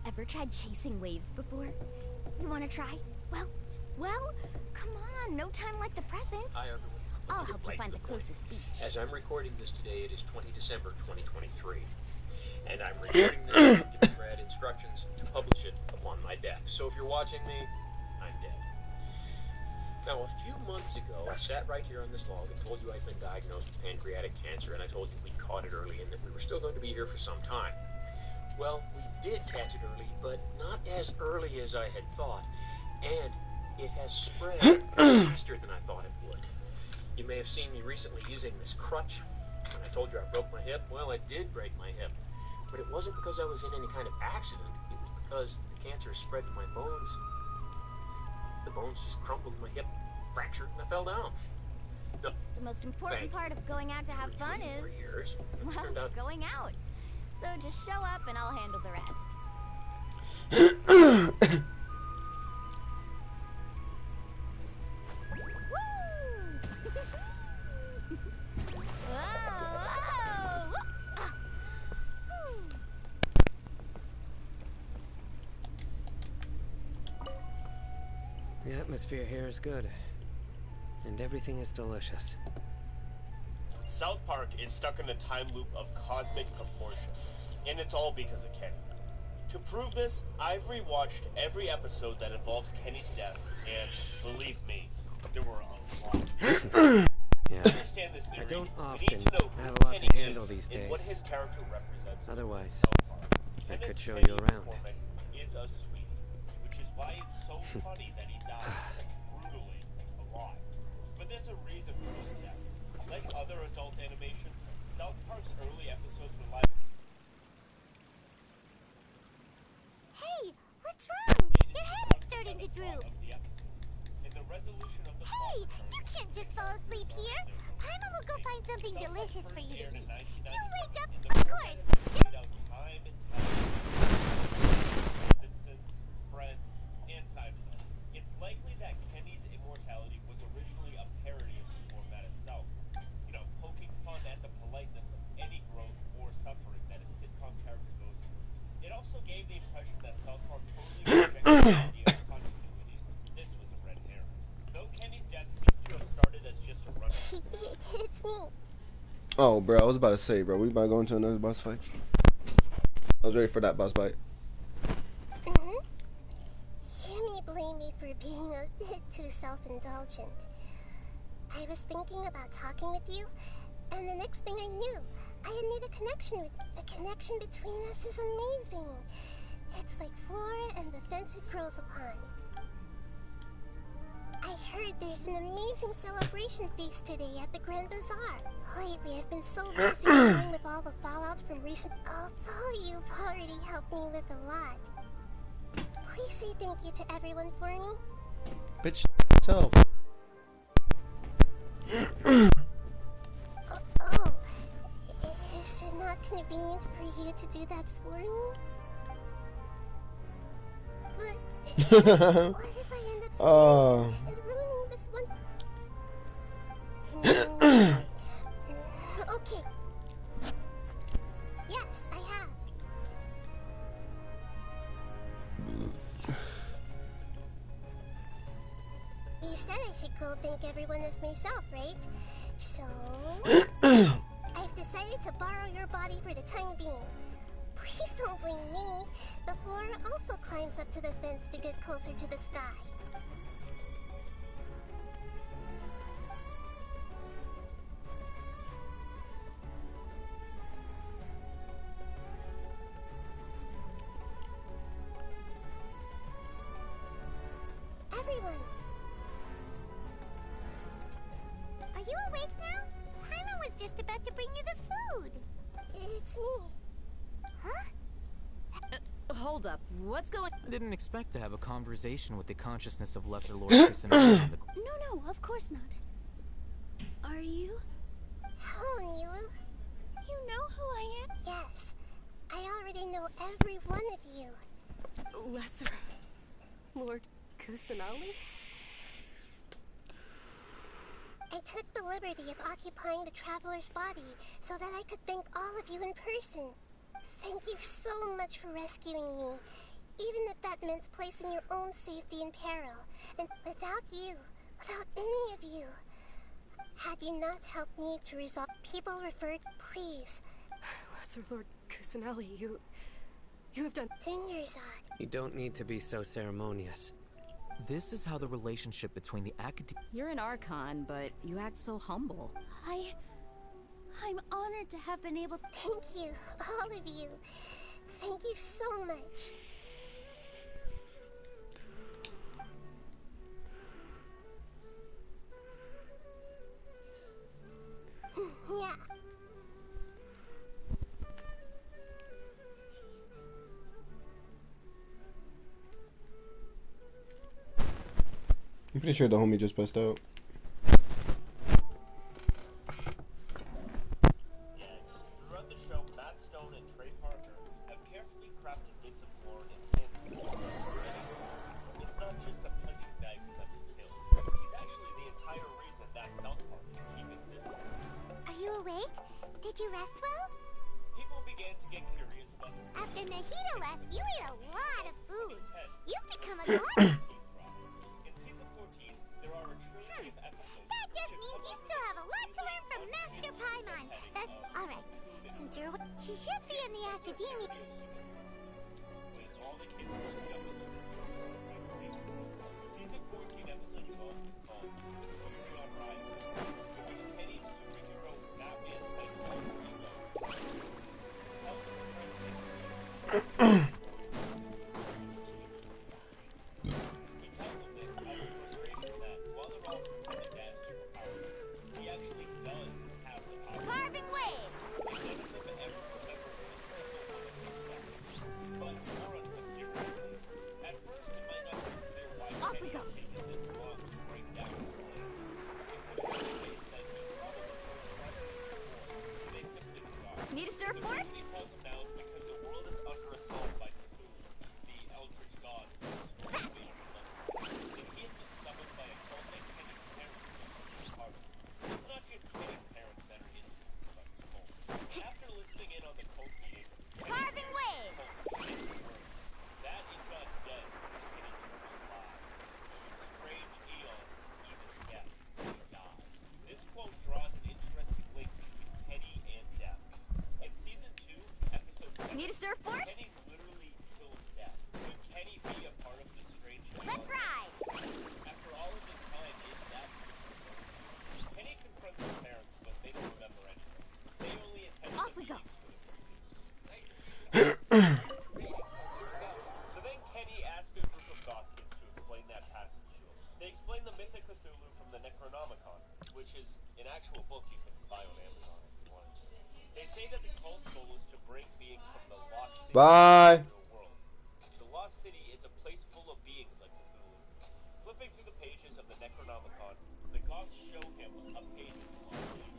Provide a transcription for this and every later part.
Ever tried chasing waves before? You want to try? Well, come on, no time like the present. Hi everyone. I'll help you find the closest beach. As I'm recording this today, it is 20 December 2023. And I'm recording this giving Brad instructions to publish it upon my death. So if you're watching me, I'm dead. Now, a few months ago, I sat right here on this log and told you I'd been diagnosed with pancreatic cancer, and I told you we'd caught it early and that we were still going to be here for some time. Well, we did catch it early, but not as early as I had thought, and it has spread faster than I thought it would. You may have seen me recently using this crutch. When I told you I broke my hip, well, I did break my hip. But it wasn't because I was in any kind of accident. It was because the cancer spread to my bones. The bones just crumbled, my hip fractured, and I fell down. No, the most important part of going out to have fun is, well, going out. So just show up and I'll handle the rest. The atmosphere here is good, and everything is delicious. South Park is stuck in a time loop of cosmic proportions, and it's all because of Kenny. To prove this, I've rewatched every episode that involves Kenny's death, and believe me, there were a lot. Yeah. To understand this theory, I don't we often need to know have who a lot Kenny to handle is these days. and what his character represents. Otherwise, South Park. I could Kenneth's show Kenny you around. McCormick is a sweetie, which is why it's so funny that he died brutally alive. But there's a reason for his death. Like other adult animations, South Park's early episodes rely. Hey, what's wrong? Your head is starting to droop. Hey, you can't just fall asleep here. Paimon will go find something delicious for you to eat. You wake up, of course. Simpsons, Friends, and Cyberpunk. It's likely that Kenny's immortality was originally a parody of the format itself. You know, poking fun at the politeness of any growth or suffering that a sitcom character goes through. It also gave the impression that South Park totally rejected the idea of continuity. This was a red herring. Though Kenny's death seems to have started as just a run. It's me. Oh, bro, I was about to say, bro, we about to go into another boss fight. I was ready for that boss fight. You may blame me for being a bit too self-indulgent. I was thinking about talking with you, and the next thing I knew, I had made a connection with... The connection between us is amazing. It's like flora and the fence it grows upon. I heard there's an amazing celebration feast today at the Grand Bazaar. Lately, I've been so busy dealing with all the fallout from recent... Although you've already helped me with a lot. Please say thank you to everyone for me. Bitch, yourself. Is it not convenient for you to do that for me? But what if I end up staying and ruining this one? Okay. Yes, I have. You said I should go thank everyone as myself, right? So... I've decided to borrow your body for the time being. Please don't blame me. The flora also climbs up to the fence to get closer to the sky. Everyone! Are you awake now? Paimon was just about to bring you the food. It's me. Huh? Hold up. What's going... I didn't expect to have a conversation with the consciousness of Lesser Lord Kusanagi in the... No, of course not. Are you? Hello, Nilu. You know who I am? Yes. I already know every one of you. Lesser Lord Kusanagi? I took the liberty of occupying the traveler's body so that I could thank all of you in person. Thank you so much for rescuing me. even if that meant placing your own safety in peril. And without you, without any of you, had you not helped me to resolve, people referred, please. Lesser Lord Kusanali, you have done. Dingerzad. You don't need to be so ceremonious. This is how the relationship between the academy. You're an Archon, but you act so humble. I'm honored to have been able to... Thank you, all of you. Thank you so much. Yeah. I'm pretty sure the homie just passed out. Throughout the show, Matt Stone and Trey Parker have carefully crafted bits of lore and hints. It's not just a punching bag for them to kill. He's actually the entire reason that South Park can keep existing. Are you awake? Did you rest well? People began to get curious about the After Nahito left, you ate a lot of food. You've become a god. In season 14, there are a trilogy of episodes. That just means you still have a lot to learn from Master Paimon. That's alright. Since you're she should be in the academia. With all the kids suited up as super trunks in the season 14 episode 12 is called Mysterion Rises, in which Kenny's superhero Batman type alter ego helps him friend. He tells him this out of frustration that while they're all pretending to have superpowers, he actually does have the power. Carving waves! None of them ever remember a single one of his steps. But more unmistakably, at first it might not be clear why Off we Kenny go. has taken this long to break down the plan. It could be the case that he probably tried to before. They simply forgot. Need a The surfboard? reason he tells them now is because the world is under assault by Cthulhu, the eldritch god who destroys the basic level. And he has been summoned by a cult that Kenny's parents are part of. It's not just Kenny's parents that are influenced by this cult. After listening in on the cult meeting, Carving waves! that is not dead, Kenny turned alive. Through strange eons, even death may die. This quote draws an interesting link between Kenny and death. In season 2, episode 7, Need a surfboard? Kenny literally kills death. Could Kenny be a part of this strange Let's eon? ride! After all of this time, is that Kenny confronts his parents, but they don't remember anything. They only attended Off the we go. meetings for the So then Kenny asks a group of goth kids to explain that passage to him. They explain the myth of Cthulhu from the Necronomicon, which is an actual book you can buy on Amazon if you want. They say that the cult's goal is to bring beings from the lost city Bye. to the real world. The lost city is a place full of beings like Cthulhu. Flipping through the pages of the Necronomicon, the goths show him a page of the lost city.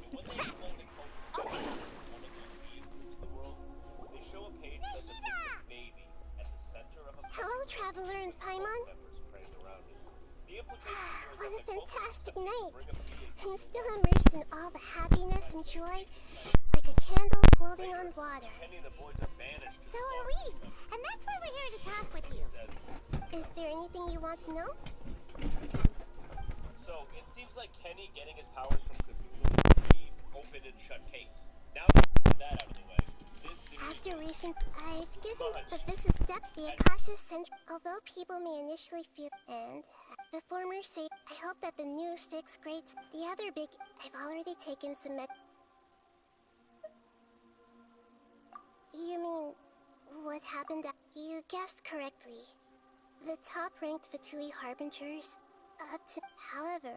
And when they explain the cult's one of those beings into the world, they show a page that depicts a baby at the center of a Hello, Traveler and Paimon. members praying around it. The implication here is What a that the cult fantastic is night. bring a being I'm still immersed in all the happiness and joy, like a candle floating on water. Kenny and the boys are banished to So the are lost we, kingdom. and that's why we're here to talk with you. Says, Is there anything you want to know? so it seems like Kenny getting his powers from Cthulhu is a pretty open and shut case. Now that out of the way, this theory After recent, I've given that this is the Akasha Central. Although people may initially feel, and the former say, I hope that the new 6th grades, the other big, I've already taken some You mean, what happened? You guessed correctly. The top-ranked Fatui Harbingers, up to, however,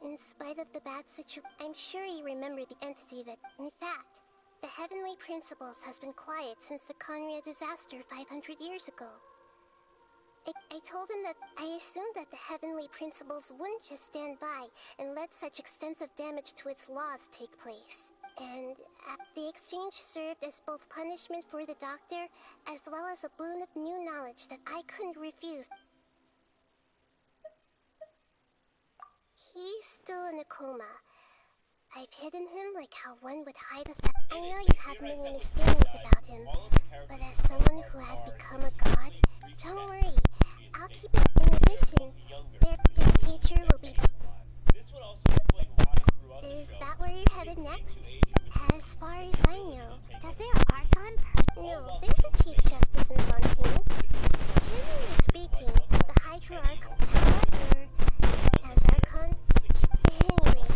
in spite of the bad situation, I'm sure you remember the entity that, in fact, the Heavenly Principles has been quiet since the Conria disaster 500 years ago. I told him that I assumed that the Heavenly Principles wouldn't just stand by and let such extensive damage to its laws take place. And the exchange served as both punishment for the doctor, as well as a boon of new knowledge that I couldn't refuse. He's still in a coma, I've hidden him like how one would hide a fact. I know you have many misgivings about him, but as someone who had become a god, don't worry. I'll keep it. In addition, his future will be. Is that where you're headed next? As far as I know, does their Archon No, there's a Chief Justice in Fontaine. Generally speaking, the Hydra Archon. However, as Archon. Anyway.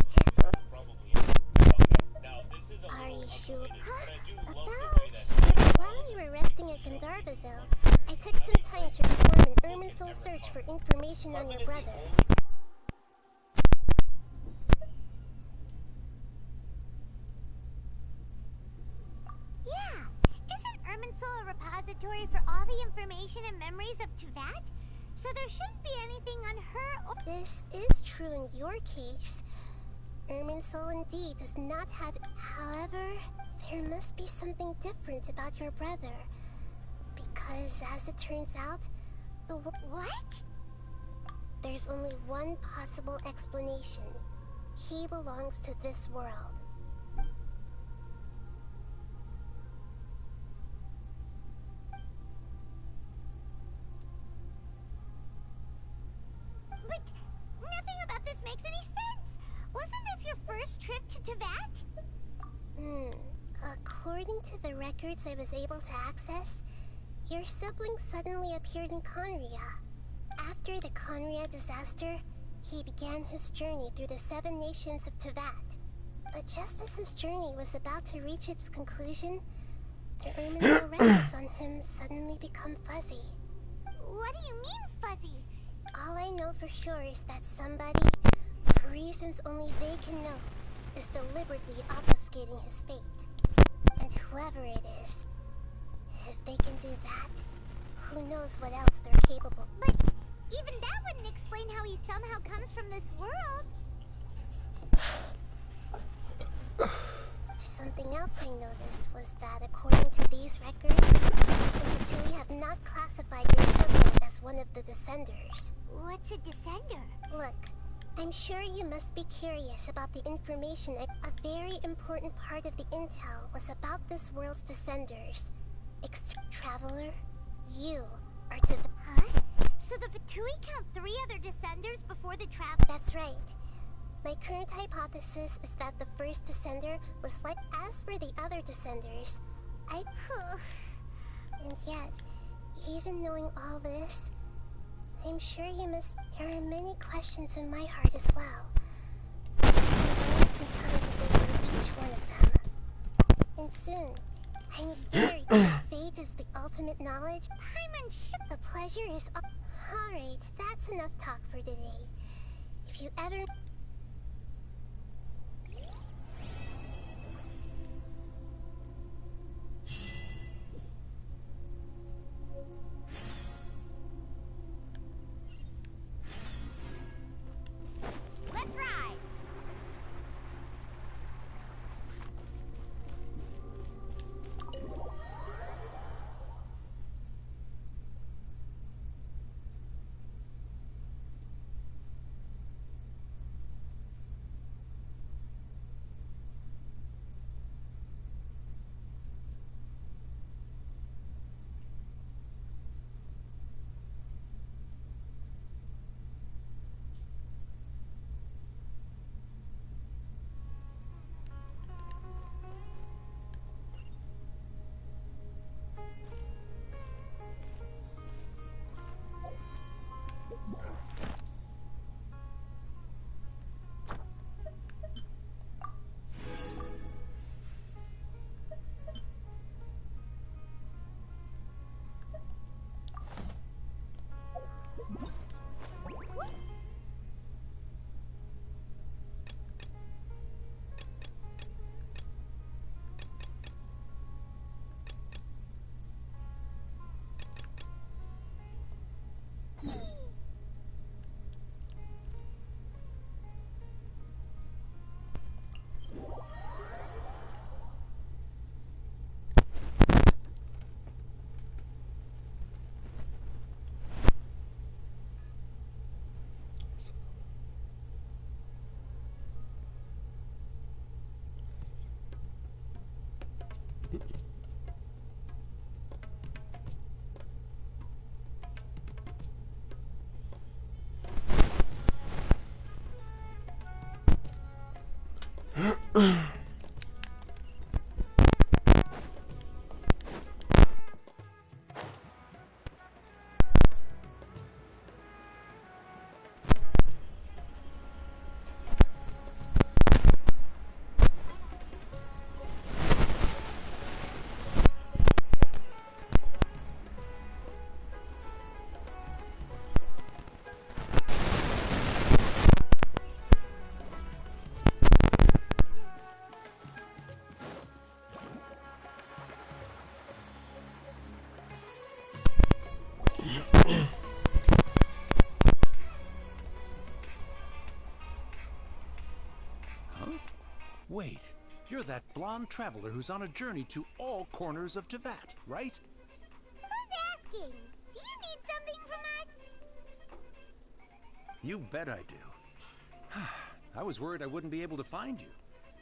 Are you sure? Huh? While you were resting at Gandharvaville, I took some time to perform an Irminsul search for information on your brother. Yeah! Isn't Irminsul a repository for all the information and memories of Tevat? So there shouldn't be anything on her or... This is true in your case. Irminsul indeed does not have... However, there must be something different about your brother. Because, as it turns out, the What? There's only one possible explanation. He belongs to this world. But nothing about this makes any sense! Wasn't this your first trip to Tevat? According to the records I was able to access, your sibling suddenly appeared in Conria. After the Conria disaster, he began his journey through the 7 nations of Tevat. But just as his journey was about to reach its conclusion, the Irminsul records on him suddenly become fuzzy. What do you mean, fuzzy? All I know for sure is that somebody, for reasons only they can know, is deliberately obfuscating his fate. And whoever it is, if they can do that, who knows what else they're capable. But even that wouldn't explain how he somehow comes from this world. Something else I noticed was that according to these records, the Fatui have not classified your sibling as one of the Descenders. What's a Descender? Look, I'm sure you must be curious about the information. A very important part of the intel was about this world's Descenders. Traveler, you are to... Huh? So the Fatui count 3 other Descenders before the travel... That's right. My current hypothesis is that the first Descender was like... As for the other Descenders, and yet, even knowing all this, I'm sure you must... There are many questions in my heart as well. I need some time to go through each one of them. And soon, I'm very... Fate is the ultimate knowledge. I'm unsure. The pleasure is... Alright, that's enough talk for today. If you ever... Let's ride! Wait, you're that blonde traveler who's on a journey to all corners of Teyvat, right? Who's asking? Do you need something from us? You bet I do. I was worried I wouldn't be able to find you.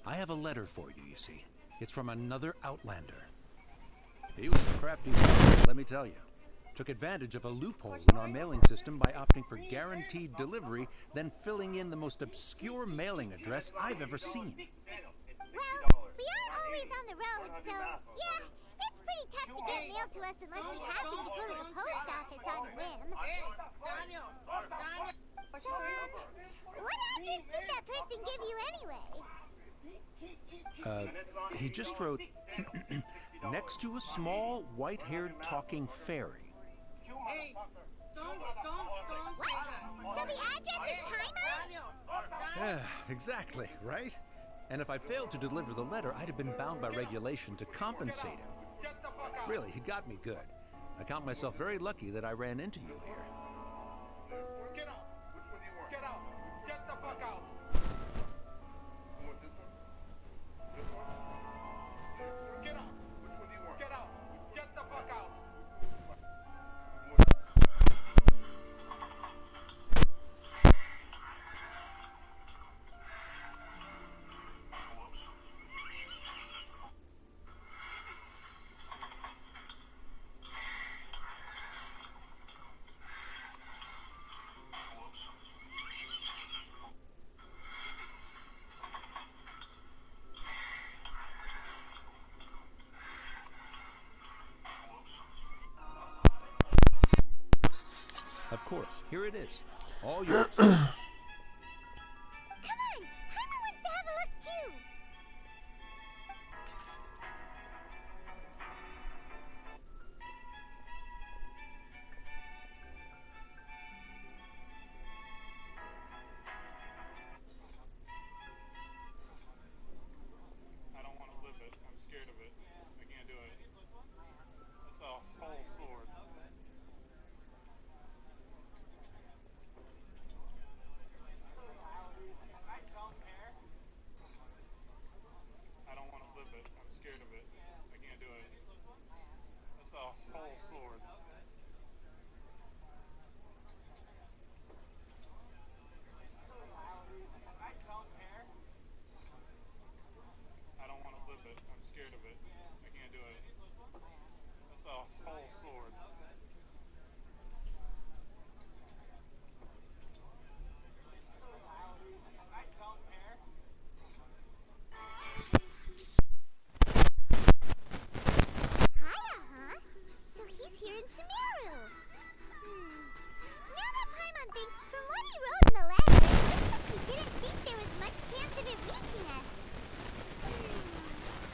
I have a letter for you, you see. It's from another Outlander. He was a crafty fellow, let me tell you. Took advantage of a loophole in our mailing system by opting for guaranteed delivery, then filling in the most obscure mailing address I've ever seen. Well, we aren't always on the road, so yeah, it's pretty tough to get mail to us unless we happen to go to the post office on a whim. So, what address did that person give you anyway? He just wrote, next to a small, white-haired talking fairy. What? So the address is Paimon? Yeah, exactly, right? And if I failed to deliver the letter, I'd have been bound by regulation to compensate him. Really, he got me good. I count myself very lucky that I ran into you here. Get out! Which one do you want? Get out! Get the fuck out! You want this one? This one? This one? Get out! Which one do you want? Get out! Get the fuck out! Of course, here it is. All yours. Come on! Paimon wants to have a look too! I don't want to live it. I'm scared of it. I can't do it. It's a whole sword. I don't want to live it. I'm scared of it. I can't do it. It's a whole sword. I don't want to live it. I'm scared of it. I can't do it. It's a whole sword. Kaya, huh? So he's here in Sumeru. Now that Paimon thinks, from what he wrote in the letter, it looks like he didn't think there was much chance of it reaching us.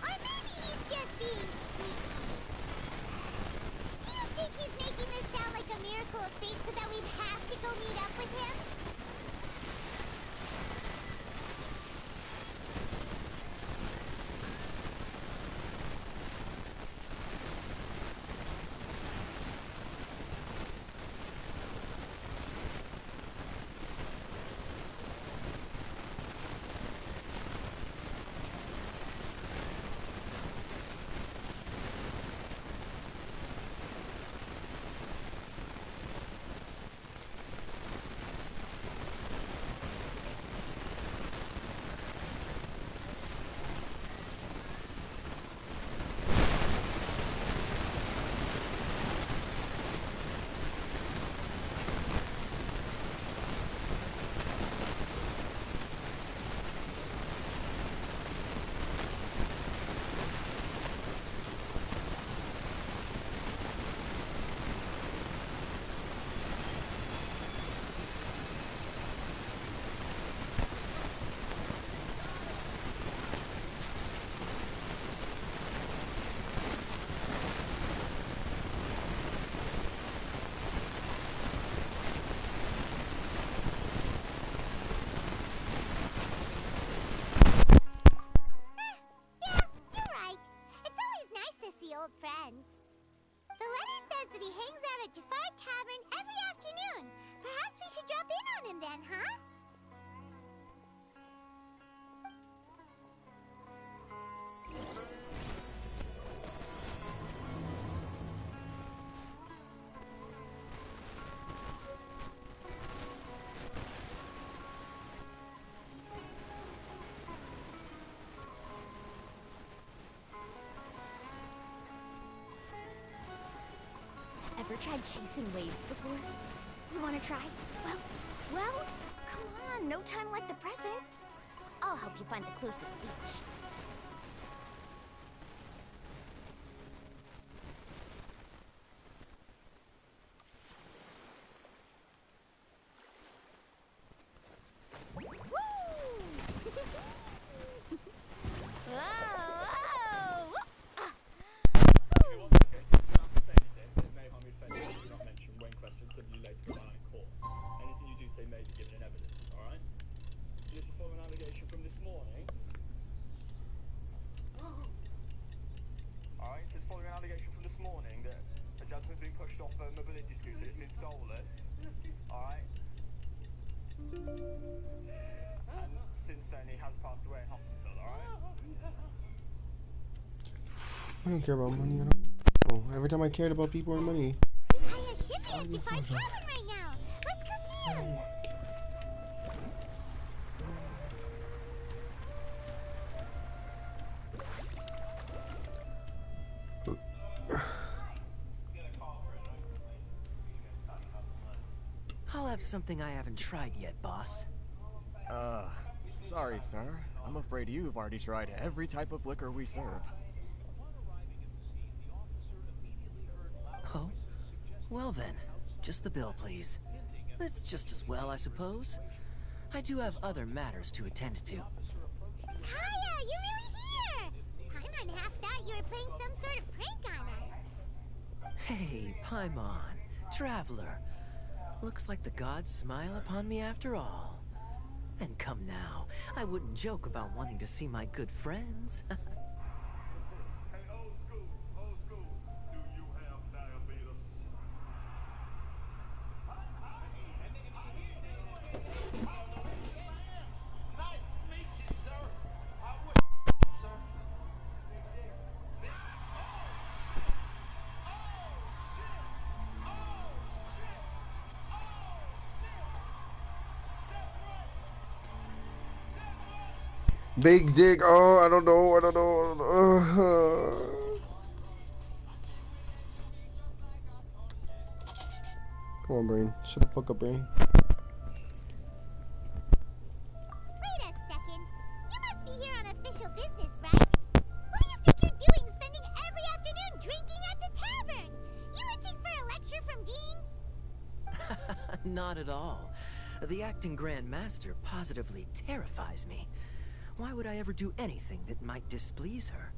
Or maybe he's just being sneaky. Do you think he's making this sound like a miracle of fate so that we'd have to go meet up with him? old friends. The letter says that he hangs out at Jafar Tavern every afternoon. Perhaps we should drop in on him then, huh? tried chasing waves before? You wanna try? Well, come on, no time like the present. I'll help you find the closest beach. I don't care about money. Every time I cared about people and money. Hiya shipping at Defy Cabin right now. Let's go see him. I'll have something I haven't tried yet, boss. Sorry, sir. I'm afraid you've already tried every type of liquor we serve. Oh? Well then, just the bill, please. That's just as well, I suppose. I do have other matters to attend to. Hiya, you're really here! Paimon half thought you were playing some sort of prank on us. Hey, Paimon, traveler. Looks like the gods smile upon me after all. And come now, I wouldn't joke about wanting to see my good friends. Hey, old school, do you have diabetes? Nice to meet you, sir. I wish, sir. Big dick. Oh, I don't know. Come on, brain. Shut the fuck up, brain. Wait a second. You must be here on official business, right? What do you think you're doing spending every afternoon drinking at the tavern? You itching for a lecture from Jean? Not at all. The acting Grand Master positively terrifies me. Why would I ever do anything that might displease her?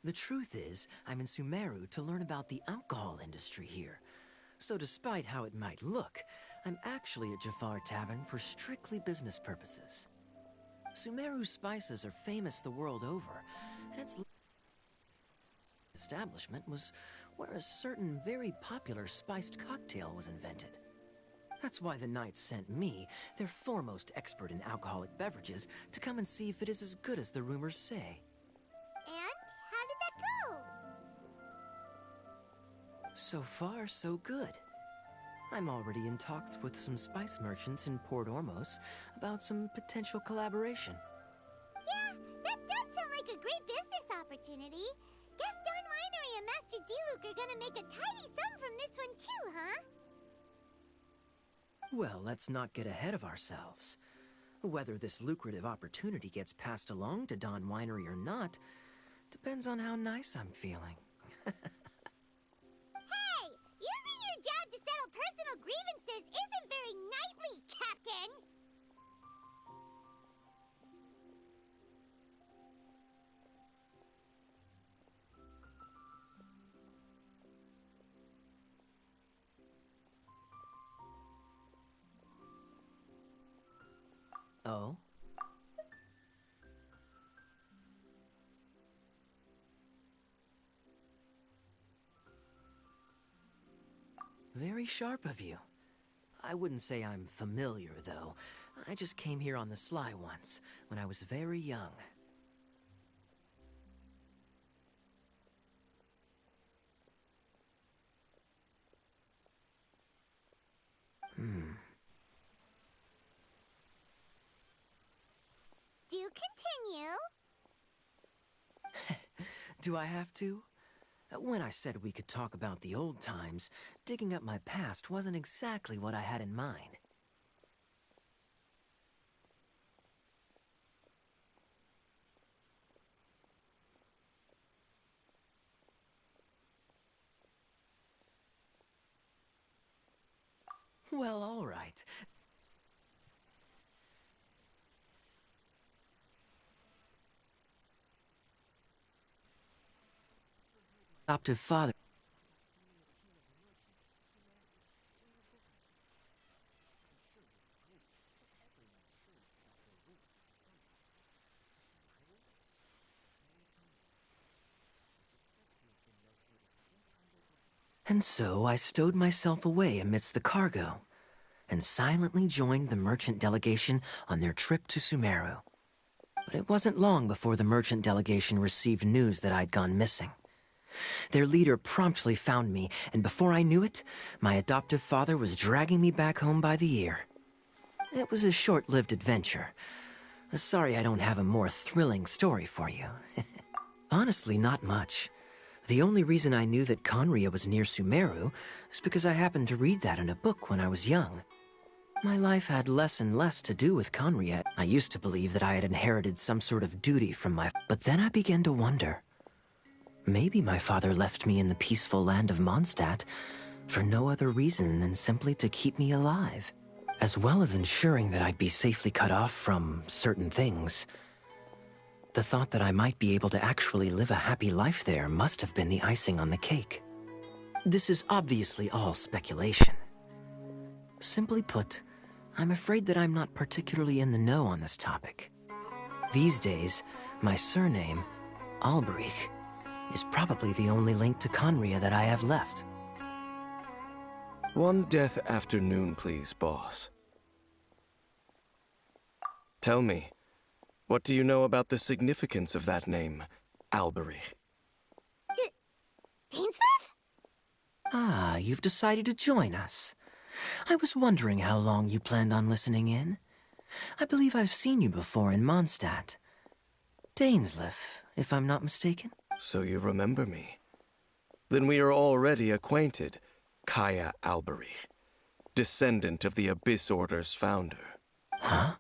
The truth is, I'm in Sumeru to learn about the alcohol industry here. So despite how it might look, I'm actually at Jafar Tavern for strictly business purposes. Sumeru spices are famous the world over, and its establishment was where a certain very popular spiced cocktail was invented. That's why the Knights sent me, their foremost expert in alcoholic beverages, to come and see if it is as good as the rumors say. And how did that go? So far, so good. I'm already in talks with some spice merchants in Port Ormos about some potential collaboration. Yeah, that does sound like a great business opportunity. Guess Don Winery and Master D-Luke are gonna make a tidy sum from this one too, huh? Well, let's not get ahead of ourselves. Whether this lucrative opportunity gets passed along to Don Winery or not depends on how nice I'm feeling. Hey! Using your job to settle personal grievances isn't very knightly, Captain! Oh? Very sharp of you. I wouldn't say I'm familiar, though. I just came here on the sly once, when I was very young. Do continue. Do I have to? When I said we could talk about the old times, digging up my past wasn't exactly what I had in mind. Well, all right. Adoptive father. And so I stowed myself away amidst the cargo, and silently joined the merchant delegation on their trip to Sumeru. But it wasn't long before the merchant delegation received news that I'd gone missing. Their leader promptly found me, and before I knew it, my adoptive father was dragging me back home by the ear. It was a short-lived adventure. Sorry I don't have a more thrilling story for you. Honestly, not much. The only reason I knew that Conria was near Sumeru is because I happened to read that in a book when I was young. My life had less and less to do with Conria. I used to believe that I had inherited some sort of duty from my... But then I began to wonder. Maybe my father left me in the peaceful land of Mondstadt for no other reason than simply to keep me alive, as well as ensuring that I'd be safely cut off from certain things. The thought that I might be able to actually live a happy life there must have been the icing on the cake. This is obviously all speculation. Simply put, I'm afraid that I'm not particularly in the know on this topic. These days, my surname, Alberich, is probably the only link to Conria that I have left. One death afternoon, please, boss. Tell me, what do you know about the significance of that name, Alberich? Dainsleif? Ah, you've decided to join us. I was wondering how long you planned on listening in. I believe I've seen you before in Mondstadt. Dainsleif, if I'm not mistaken. So you remember me. Then we are already acquainted, Kaya Alberich, descendant of the Abyss Order's founder. Huh?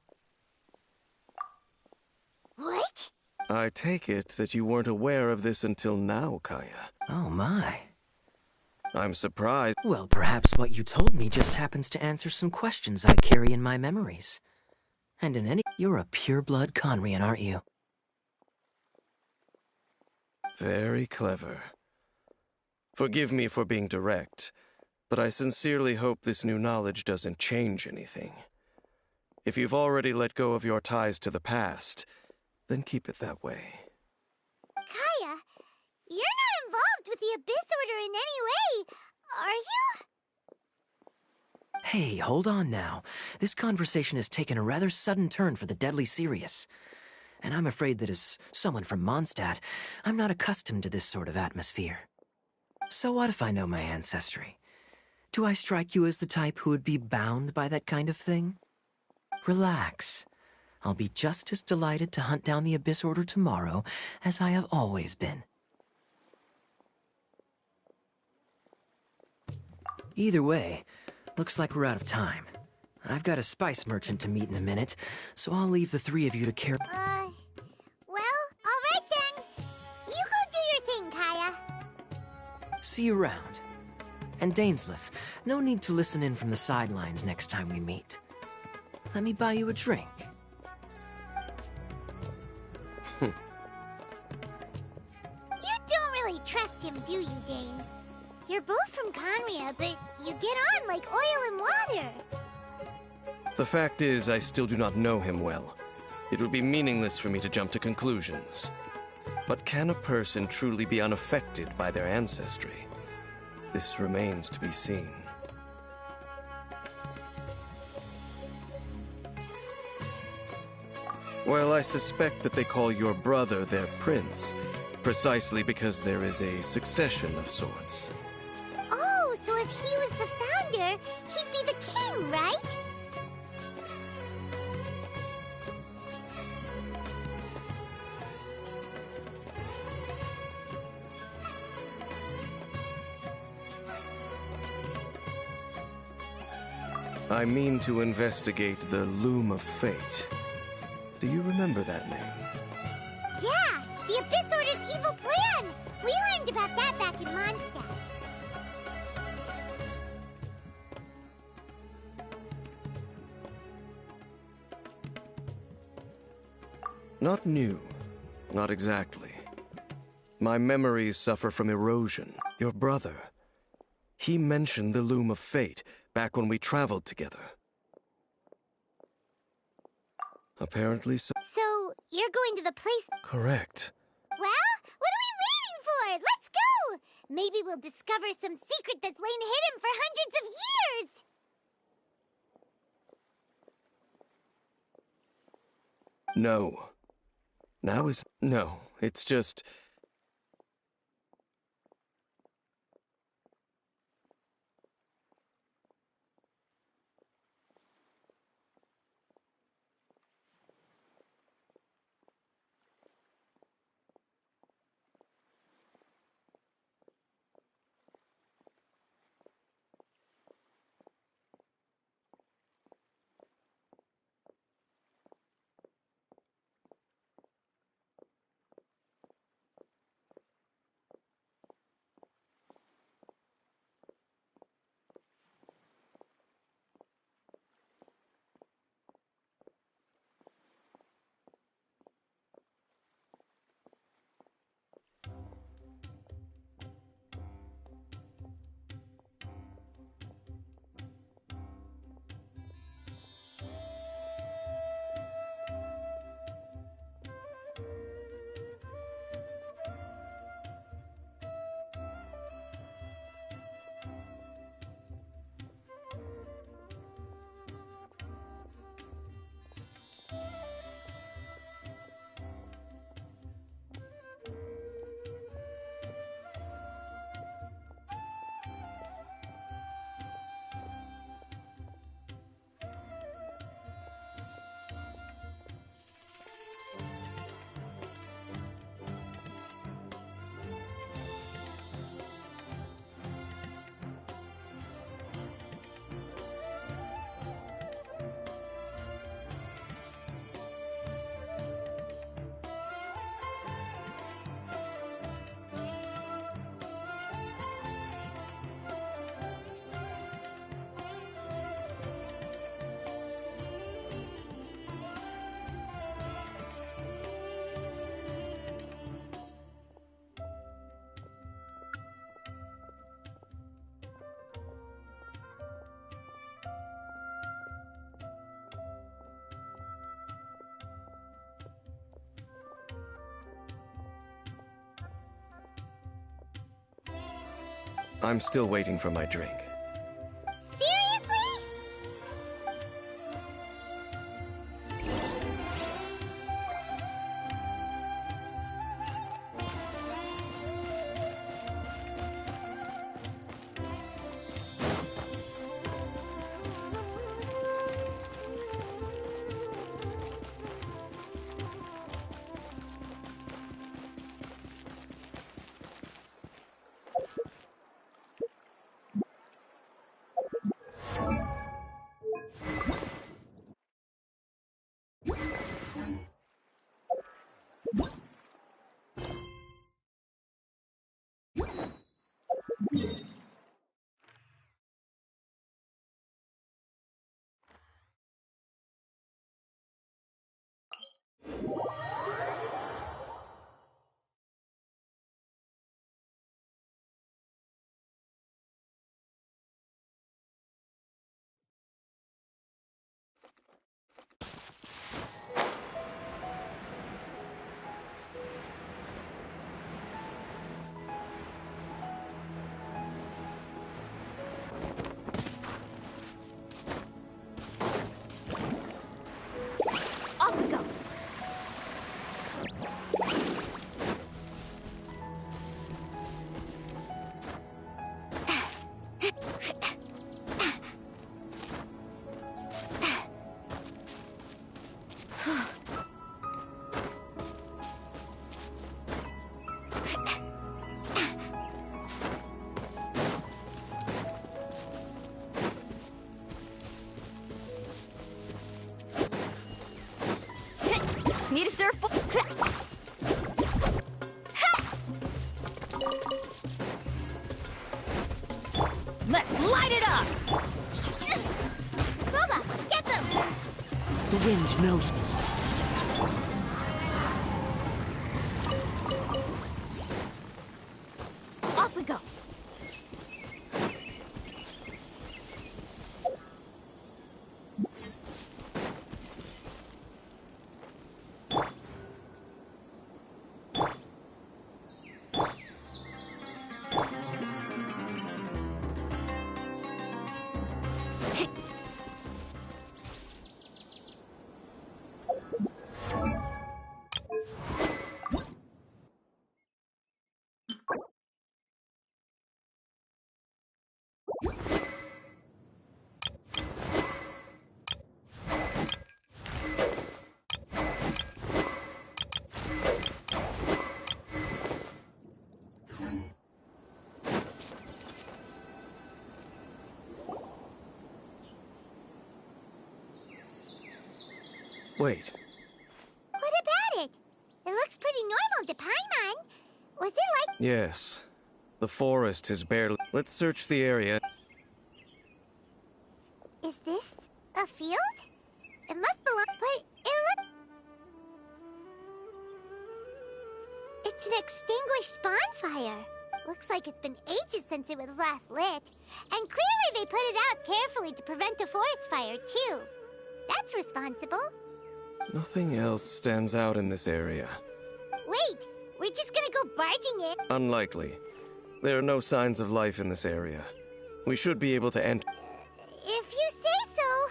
What? I take it that you weren't aware of this until now, Kaya. Oh my. I'm surprised. Well, perhaps what you told me just happens to answer some questions I carry in my memories. And in any... You're a pure-blood Conrian, aren't you? Very clever. Forgive me for being direct, but I sincerely hope this new knowledge doesn't change anything. If you've already let go of your ties to the past, then keep it that way. Kaya, you're not involved with the Abyss Order in any way, are you? Hey, hold on now. This conversation has taken a rather sudden turn for the deadly serious. And I'm afraid that as someone from Mondstadt, I'm not accustomed to this sort of atmosphere. So what if I know my ancestry? Do I strike you as the type who would be bound by that kind of thing? Relax. I'll be just as delighted to hunt down the Abyss Order tomorrow as I have always been. Either way, looks like we're out of time. I've got a spice merchant to meet in a minute, so I'll leave the three of you to care. Well, alright then. You go do your thing, Kaya. See you around. And Dainsleif, no need to listen in from the sidelines next time we meet. Let me buy you a drink. You don't really trust him, do you, Dane? You're both from Conria, but you get on like oil and water. The fact is, I still do not know him well. It would be meaningless for me to jump to conclusions. But can a person truly be unaffected by their ancestry? This remains to be seen. Well, I suspect that they call your brother their prince, precisely because there is a succession of sorts. Oh, so if he was the founder, he'd be the king, right? I mean to investigate the Loom of Fate. Do you remember that name? Yeah, the Abyss Order's evil plan! We learned about that back in Mondstadt. Not new. Not exactly. My memories suffer from erosion. Your brother. He mentioned the Loom of Fate back when we traveled together. Apparently so. So, you're going to the place... Correct. Well, what are we waiting for? Let's go! Maybe we'll discover some secret that's lain hidden for hundreds of years! No. Now is... No, it's just... I'm still waiting for my drink. Seriously? Off we go. Need a surfboard? Let's light it up! Booba, get them! The wind knows me. Off we go. Wait, What about it? It looks pretty normal to Paimon. Was it like... yes. The forest is barely... Let's search the area. Is this a field? It must belong... But it It's an extinguished bonfire. Looks like it's been ages since it was last lit. And clearly they put it out carefully to prevent a forest fire, too. That's responsible. Nothing else stands out in this area. Wait, we're just gonna go barging in? Unlikely. There are no signs of life in this area. We should be able to enter. If you say so.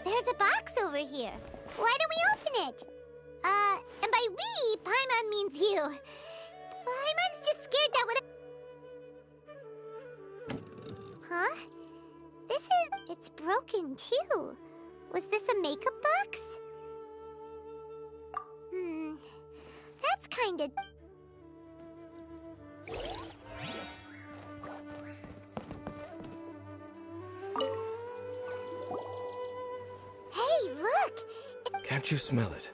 There's a box over here. Why don't we open it? And by we, Paimon means you. Paimon's just scared that would... Huh? It's broken too. Was this a makeup box? That's kinda... Hey, look! Can't you smell it?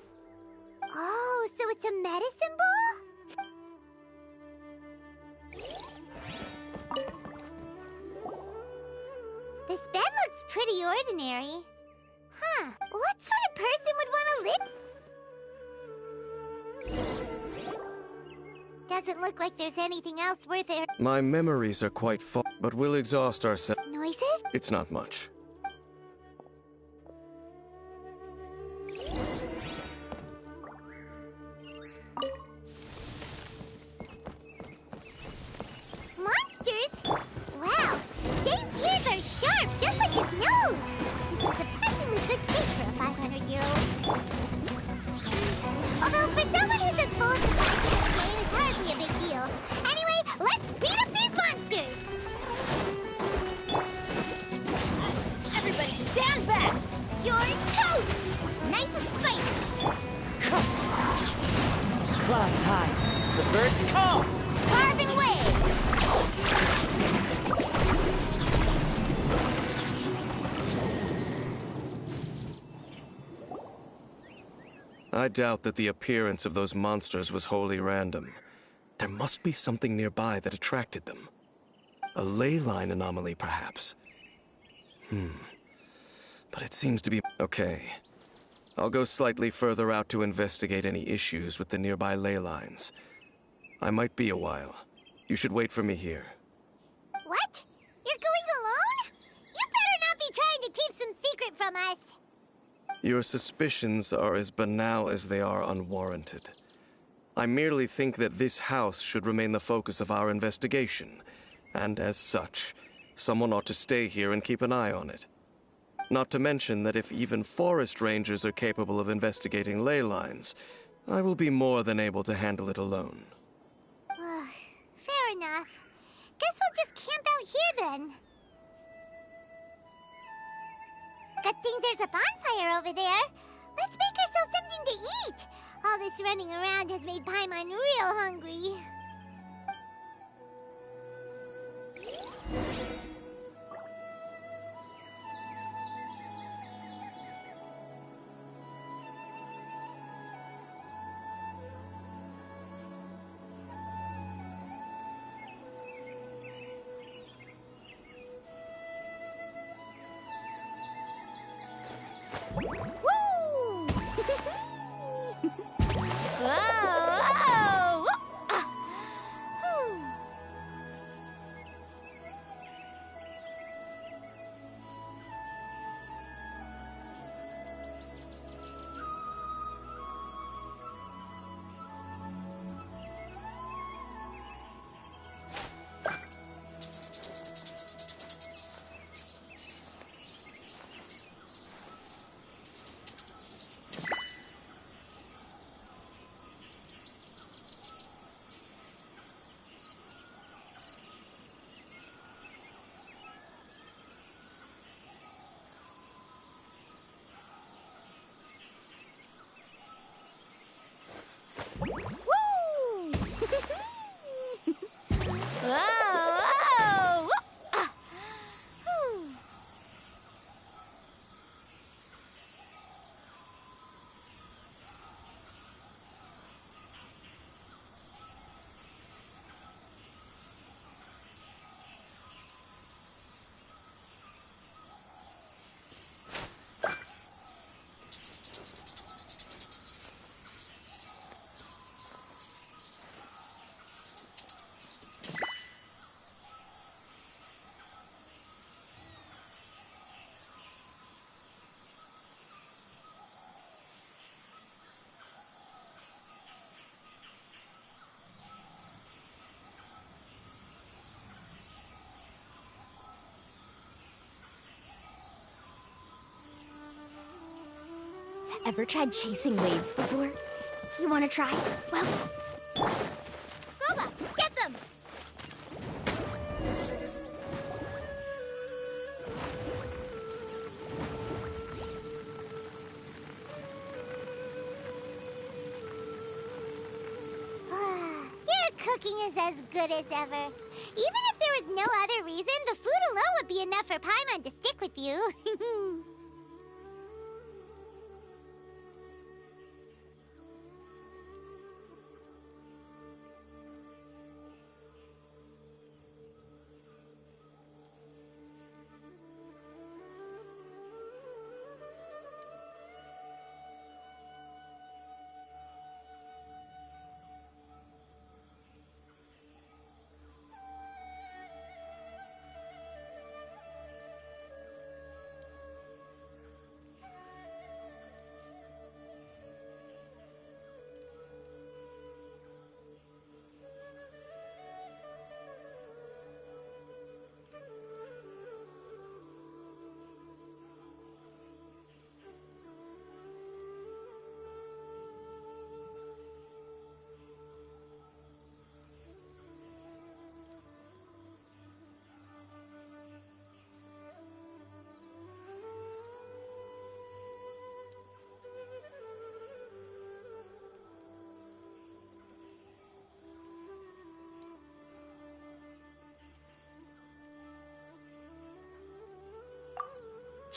Oh, so it's a medicine ball? This bed looks pretty ordinary. Huh, what sort of person would want to live? Doesn't look like there's anything else worth it. My memories are quite but we'll exhaust ourselves. Noises? It's not much. Monsters? Wow, Dave's ears are sharp, just like his nose. He's in surprisingly good shape for a 500-year-old. Although for someone who's as full of surprises as Dave, it's hardly a big deal. Anyway, let's beat up these monsters! Everybody stand back! You're toast! Nice and spicy! Clouds high, the birds call! Carving waves! I doubt that the appearance of those monsters was wholly random. There must be something nearby that attracted them. A ley line anomaly, perhaps. But it seems to be... Okay. I'll go slightly further out to investigate any issues with the nearby ley lines. I might be a while. You should wait for me here. What? You're going alone? You better not be trying to keep some secret from us. Your suspicions are as banal as they are unwarranted. I merely think that this house should remain the focus of our investigation, and as such, someone ought to stay here and keep an eye on it. Not to mention that if even forest rangers are capable of investigating ley lines, I will be more than able to handle it alone. Fair enough. Guess we'll just camp out here then. Good thing there's a bonfire over there. Let's make ourselves something to eat. All this running around has made Paimon real hungry. Woo! Whoa! Ever tried chasing waves before? You want to try? Well... Gooba, get them! Your cooking is as good as ever. Even if there was no other reason, the food alone would be enough for Paimon to stick with you.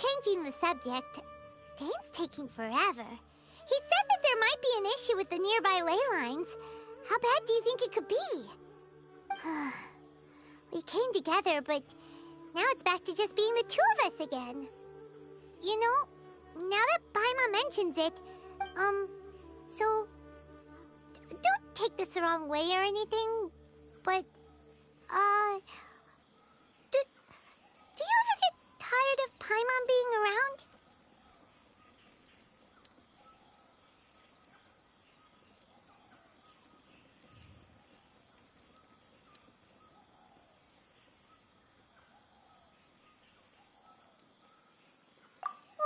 changing the subject, Dane's taking forever. He said that there might be an issue with the nearby ley lines. How bad do you think it could be? We came together, but now it's back to just being the two of us again. You know, now that Paimon mentions it, so... Don't take this the wrong way or anything, but, do you ever get tired of Paimon being around?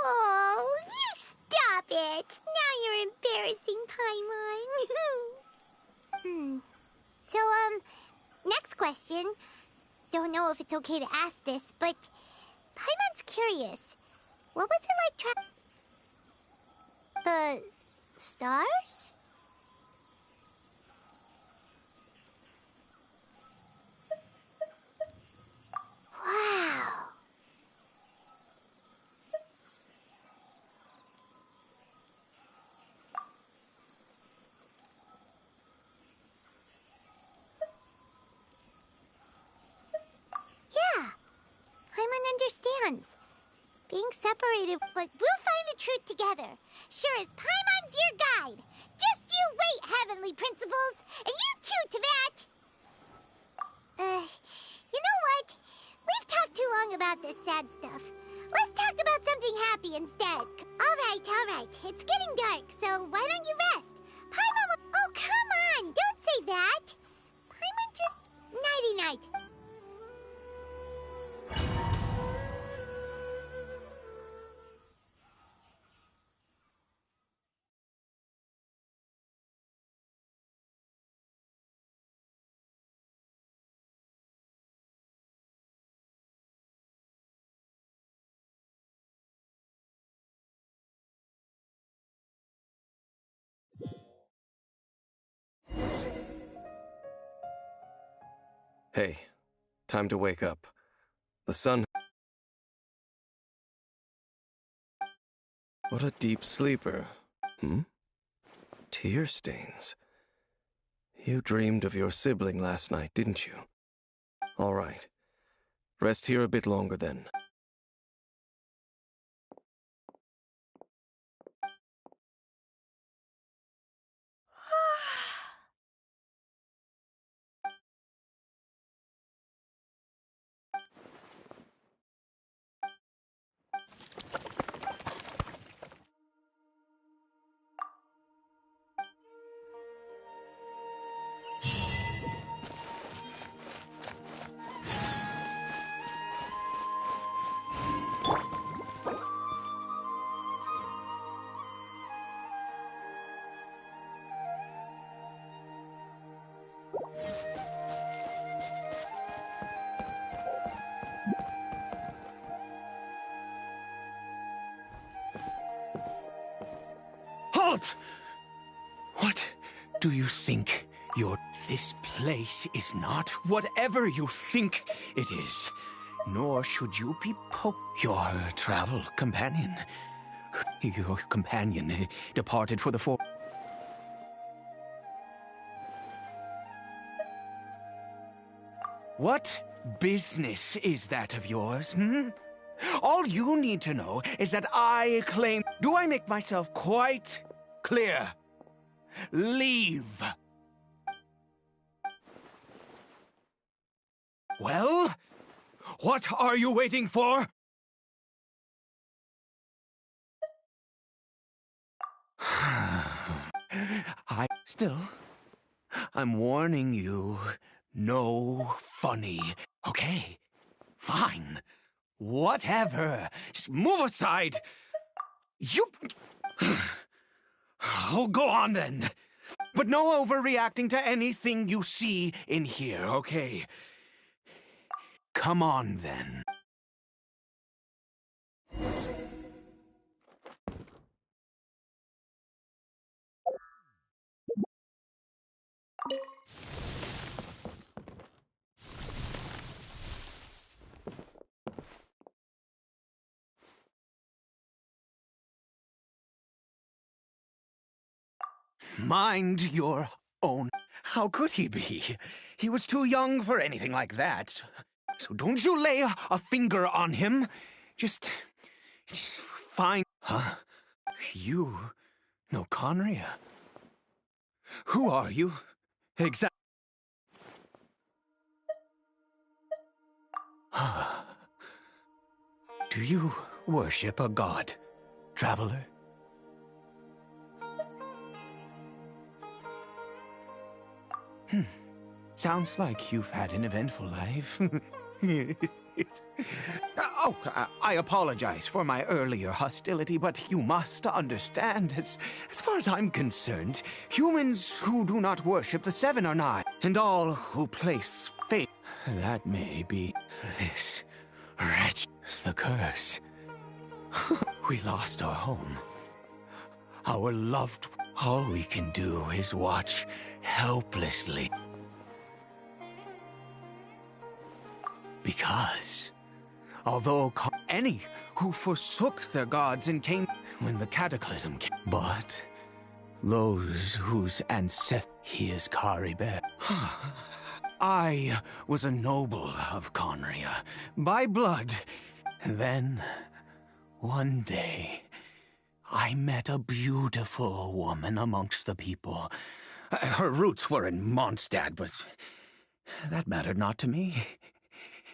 Oh, you stop it! Now you're embarrassing, Paimon. So, next question. Don't know if it's okay to ask this, but Paimon's curious. What was it like the stars? Wow. Yeah, Paimon understands. Being separated, but we'll find the truth together. Sure as Paimon's your guide. Just you wait, heavenly principles, and you too, Teyvat. You know what? We've talked too long about this sad stuff. Let's talk about something happy instead. All right. It's getting dark, so why don't you rest? Paimon will... Oh, come on! Don't say that! Paimon just... Nighty-night. Hey, time to wake up. The sun... What a deep sleeper. Tear stains. You dreamed of your sibling last night, didn't you? All right. Rest here a bit longer then. Halt! What do you think This place is not whatever you think it is. Nor should you be your travel companion. Your companion departed for the What business is that of yours, All you need to know is that I claim... Do I make myself quite clear? Leave. Well, what are you waiting for? I'm warning you, no funny. Okay, fine. Whatever. Just move aside. You... Oh, go on then. But no overreacting to anything you see in here, okay? Come on then. Mind your own. How could he be? He was too young for anything like that. So don't you lay a finger on him. Just find... Huh? You know Conria? Who are you? Exactly. Do you worship a god, traveler? Sounds like you've had an eventful life. Oh, I apologize for my earlier hostility, but you must understand, as far as I'm concerned, humans who do not worship the Seven are not, and all who place faith. That may be this wretch, the curse. We lost our home. Our loved. All we can do is watch helplessly. Because, although any who forsook their gods and came when the cataclysm came, but those whose ancestors, he is Caribert. I was a noble of Conria, by blood. Then, one day, I met a beautiful woman amongst the people. Her roots were in Mondstadt, but that mattered not to me.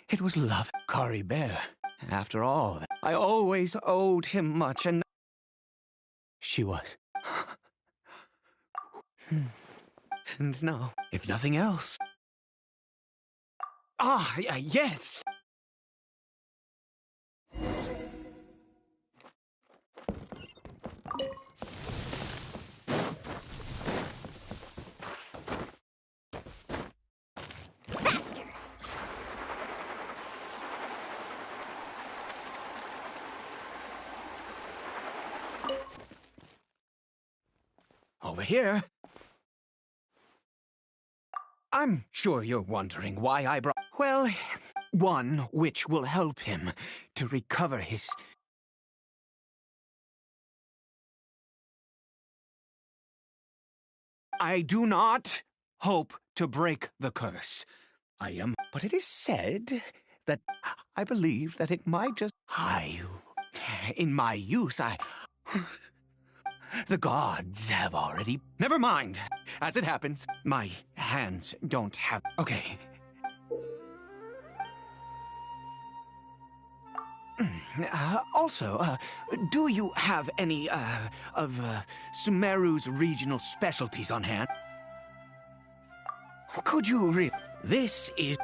It was love, Caribert. After all, I always owed him much, and she was. And now, if nothing else... yes! Faster! Over here. I'm sure you're wondering why I brought... Well, one which will help him to recover his... I do not hope to break the curse. I am... But it is said that I believe that it might just... In my youth, The gods have already... Never mind. As it happens, my hands don't have... Okay. Also, do you have any, of Sumeru's regional specialties on hand? Could you read? This is...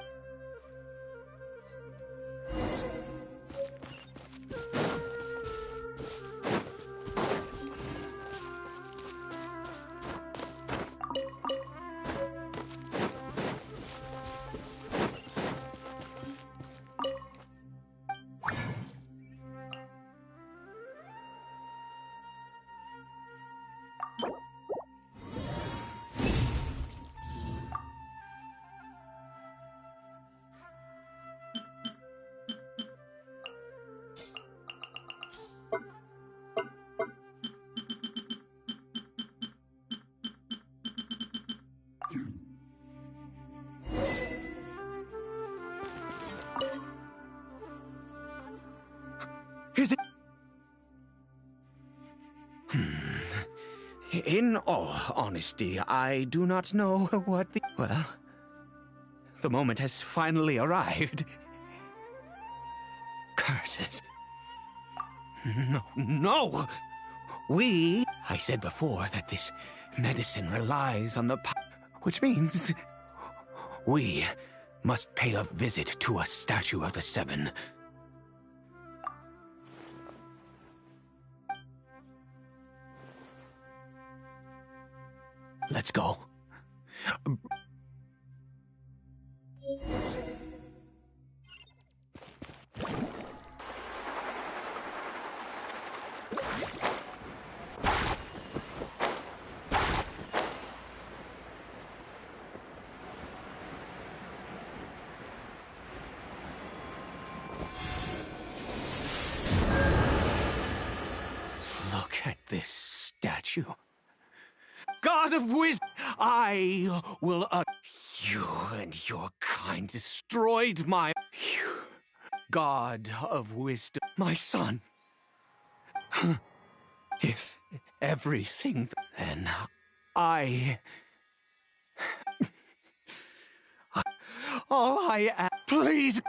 Is it... In all honesty, I do not know what the... Well, the moment has finally arrived. Curses. No! I said before that this medicine relies on the which means we must pay a visit to a statue of the Seven. Let's go. Look at this statue. God of wisdom, I will. You and your kind destroyed my. You, God of wisdom, my son. If everything, then I. All I ask, please.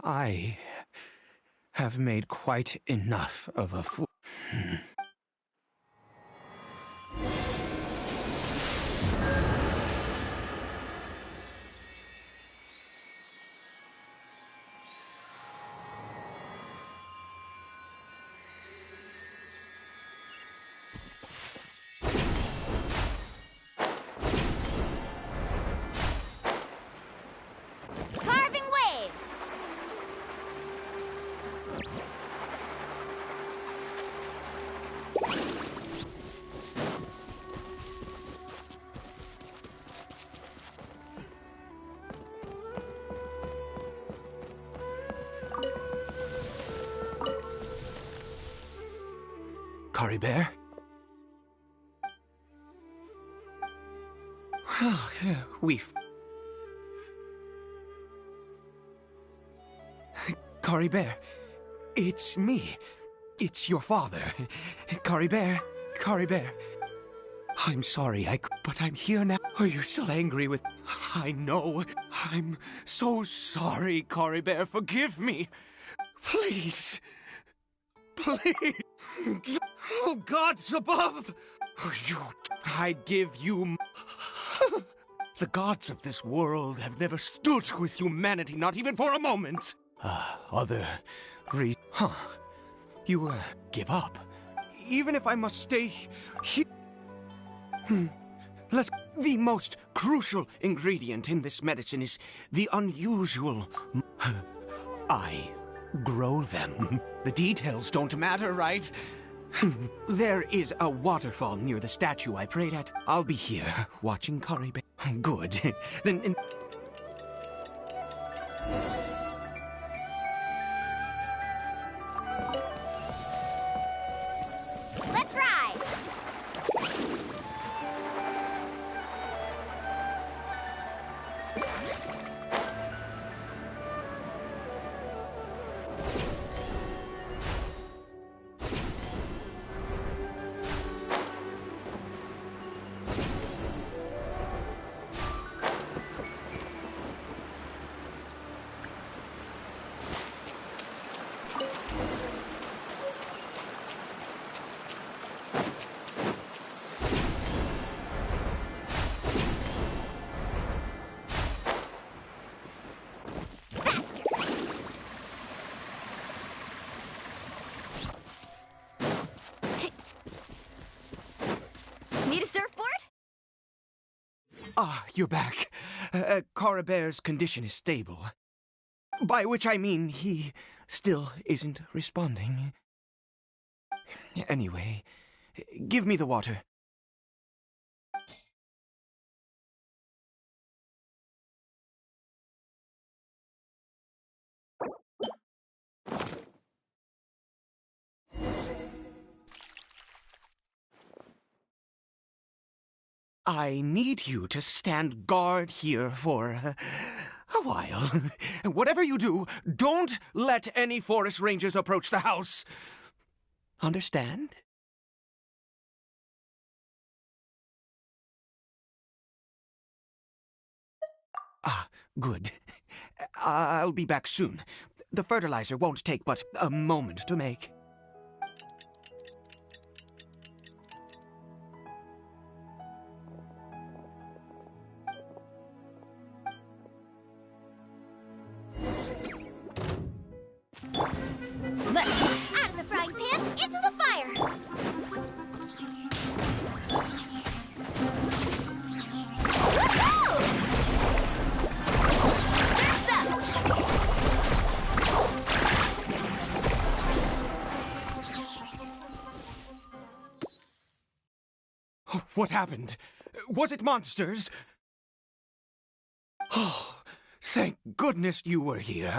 I have made quite enough of a fool. Carving waves! Curry Bear? Well, we've... Curry Bear, it's me. It's your father. Curry Bear, Curry Bear. I'm sorry, but I'm here now. Are you still angry with... I know. I'm so sorry, Curry Bear. Forgive me. Please. Please. Oh, gods above. I'd give you... The gods of this world have never stood with humanity, not even for a moment. Other reasons... Huh. You, give up. Even if I must stay here... Let's... The most crucial ingredient in this medicine is the unusual... I grow them. The details don't matter, right? There is a waterfall near the statue I prayed at. I'll be here, watching Curry Bear. Good. Then... Let's ride! Need a surfboard? Ah, you're back. Curry Bear's condition is stable. By which I mean he still isn't responding. Anyway, give me the water. I need you to stand guard here for a while. Whatever you do, don't let any forest rangers approach the house. Understand? Ah, good. I'll be back soon. The fertilizer won't take but a moment to make. Let's out of the frying pan, into the fire! What happened? Was it monsters? Oh, thank goodness you were here.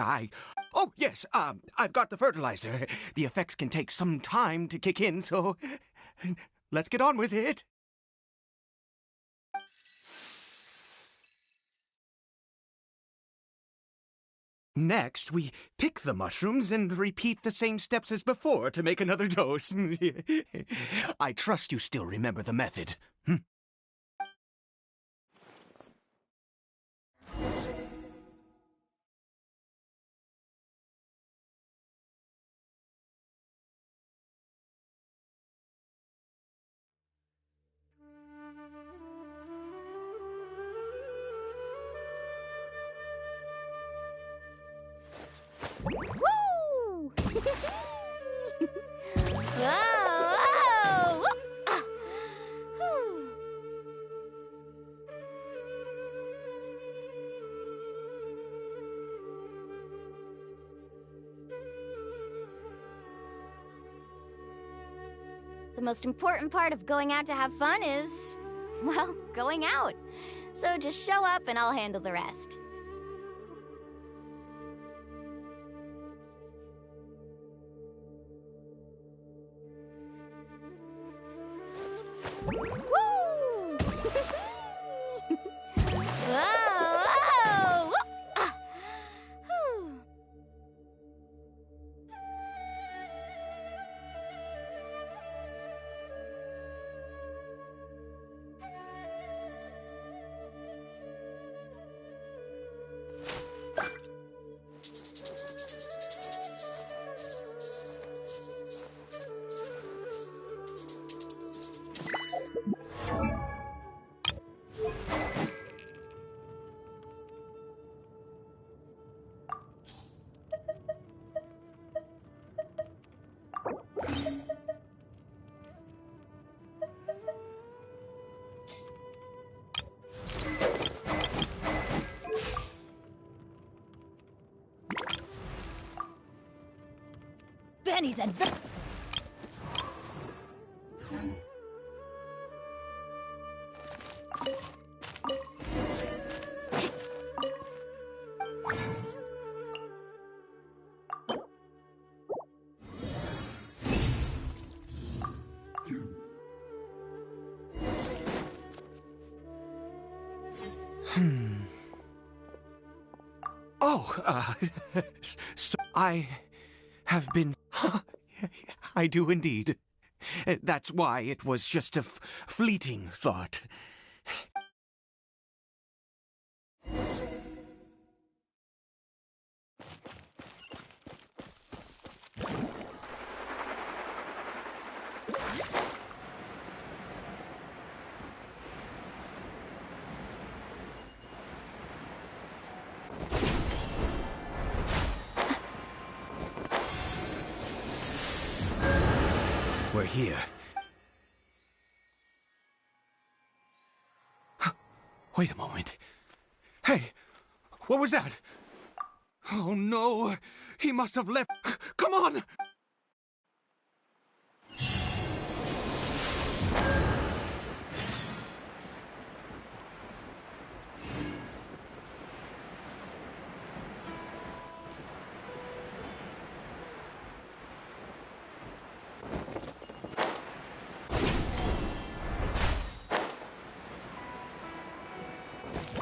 Oh, yes, I've got the fertilizer. The effects can take some time to kick in, so let's get on with it. Next, we pick the mushrooms and repeat the same steps as before to make another dose. I trust you still remember the method. Woo! Whoa! Ah! Whew. The most important part of going out to have fun is, well, going out. So just show up and I'll handle the rest. Woo! Whoa! Whoa! Ah! Whew. Benny's adventure. Oh, so I have been... I do indeed. That's why it was just a fleeting thought. We're here. Wait a moment. Hey, what was that? Oh no, he must have left. Come on!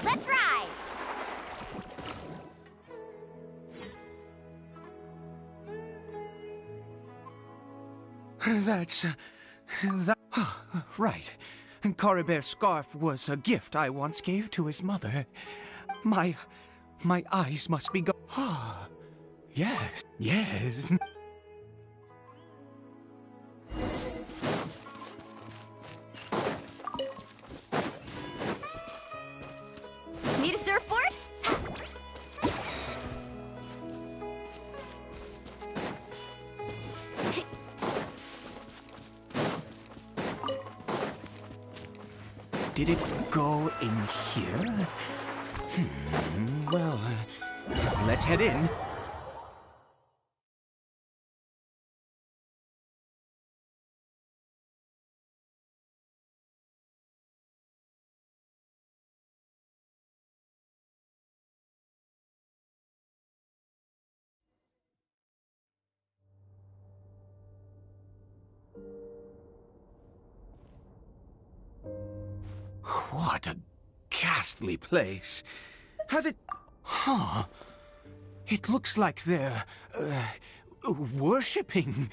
Let's ride! That's... that... right. Caribere's scarf was a gift I once gave to his mother. My eyes must be Ah, yes, yes. Need a surfboard? Did it go in here? Well, let's head in. What a ghastly place. Has it... Huh. It looks like they're... worshipping.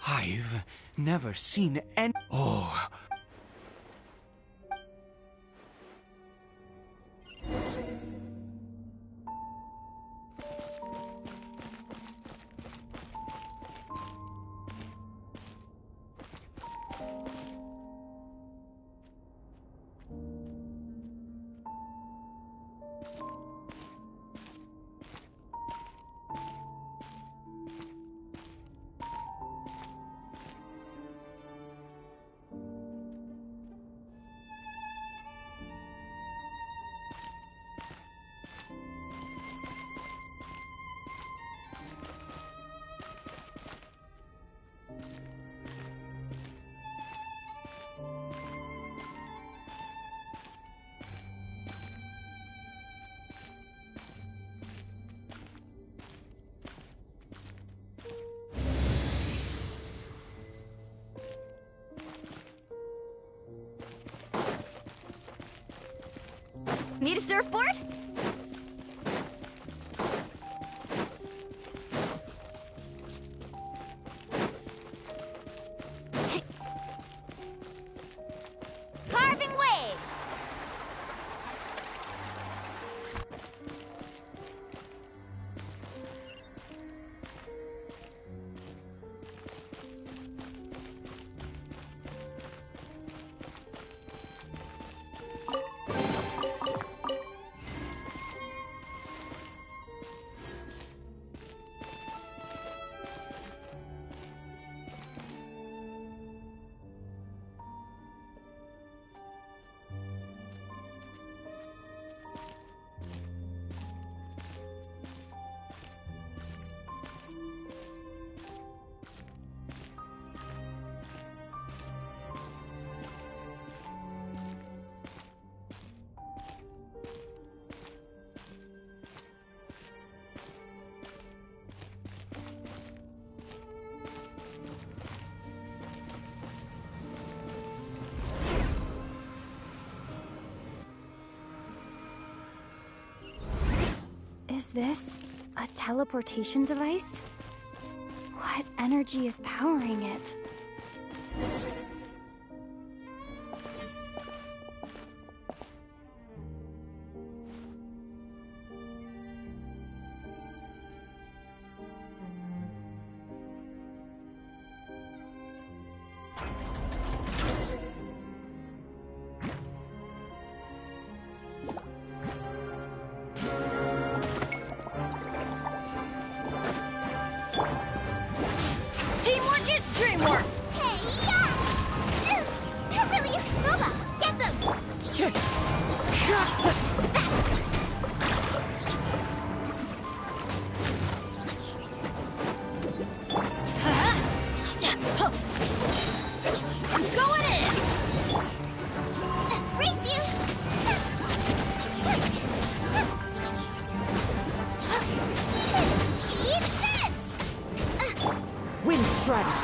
I've never seen any... Oh... Need a surfboard? Carving waves! Is this a teleportation device? What energy is powering it? Teamwork is dreamwork! Hey, yeah! They're really Boba! Get them! I'm going in! Race you! Eat this! Wind Strider!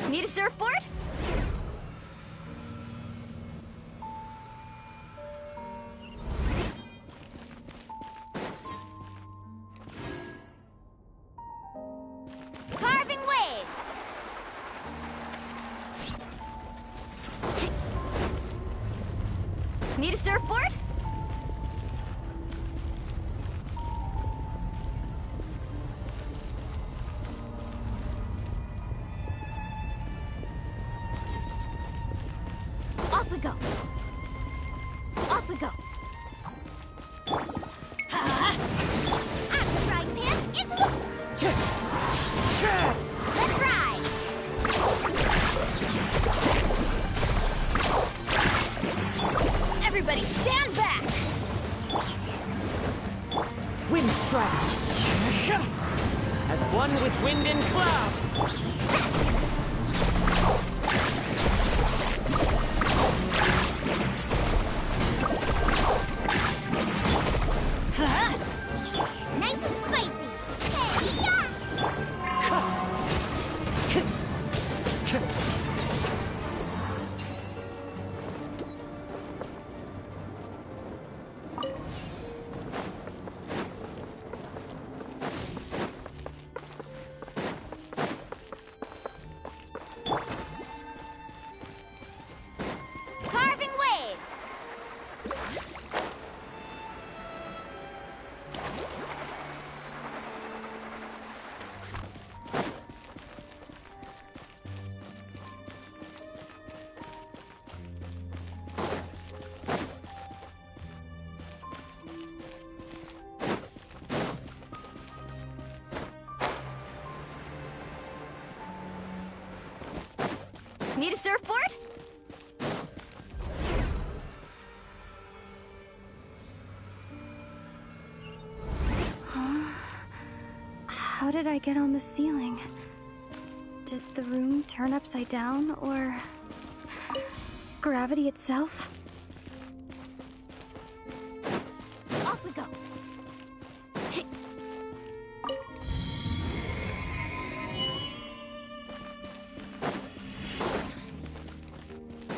Need a surfboard? Carving waves! Need a surfboard? Off we go. Off we go. Out of the frying pan, into the... Let's ride! Everybody stand back! Wind Strider! As one with wind and cloud! Need a surfboard? Huh? How did I get on the ceiling? Did the room turn upside down, or gravity itself? Off we go.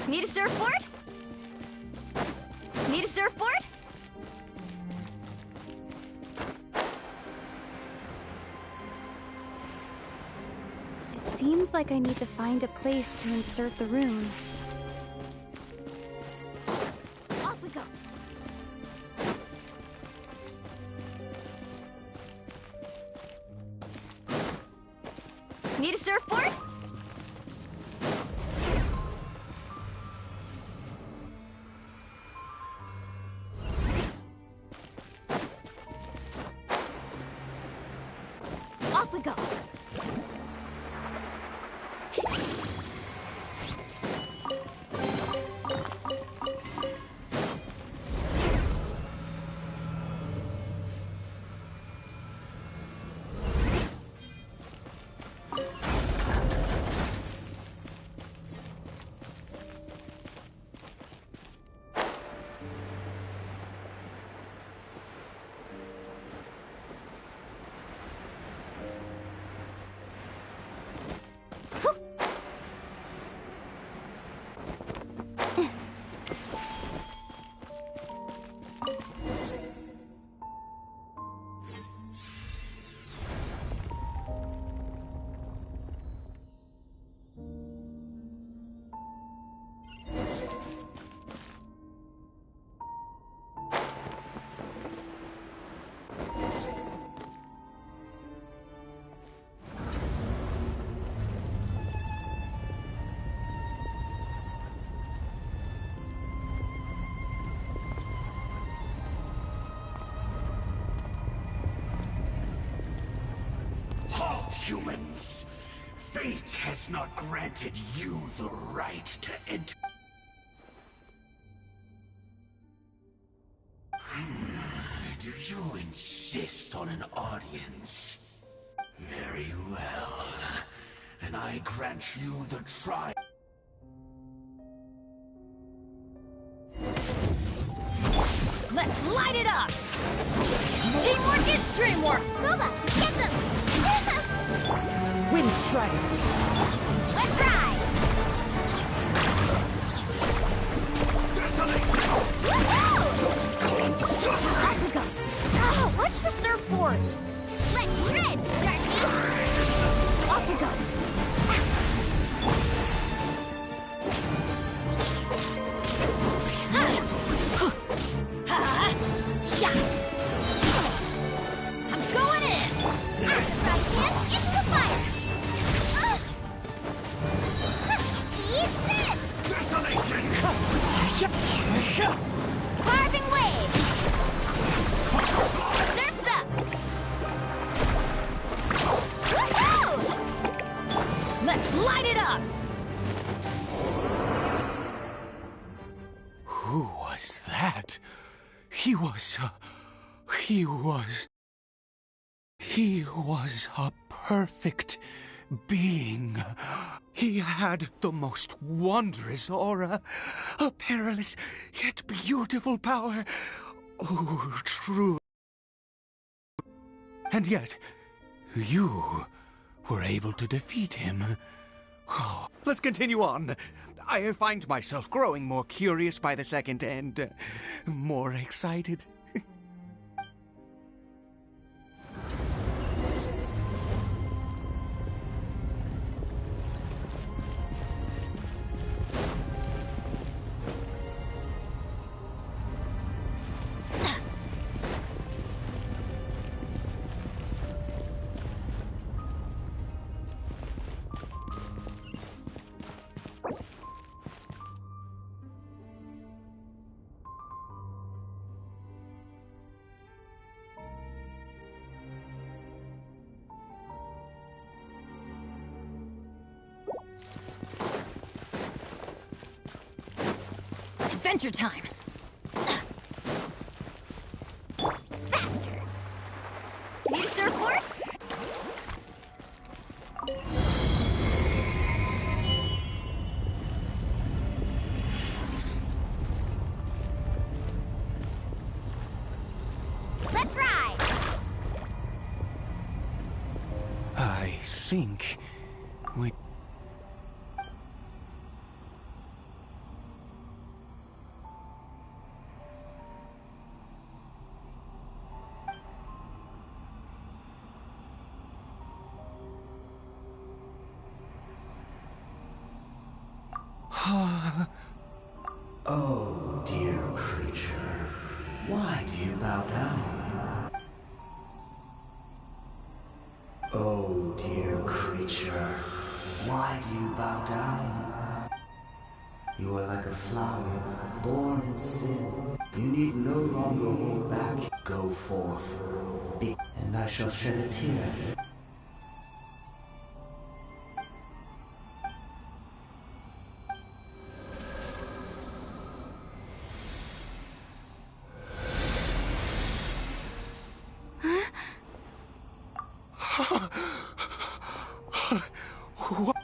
Need a surfboard? Need a surfboard? It seems like I need to find a place to insert the rune. Off we go. Need a surfboard? Off we go. Halt, humans! Fate has not granted you the right to enter. Do you insist on an audience? Very well. And I grant you the try. Let's light it up! Teamwork is dreamwork! Booba, get them! Wind Strider! Let's ride! Woohoo! Off we go! Oh, watch the surfboard! Let's shred, Sharky! Off we go! Yeah! I'm going in! Right hand into the fire! Eat this! Carving wave! Surf's up! Woohoo! Let's light it up! Who was that? He was a perfect being. He had the most wondrous aura, a perilous yet beautiful power. Oh, true. And yet, you were able to defeat him. Oh, let's continue on. I find myself growing more curious by the second and more excited. adventure time. Faster. Need a surfboard? Let's ride. I think we... Oh, dear creature. Why do you bow down? Oh, dear creature. Why do you bow down? You are like a flower, born in sin. You need no longer hold back. Go forth, and I shall shed a tear.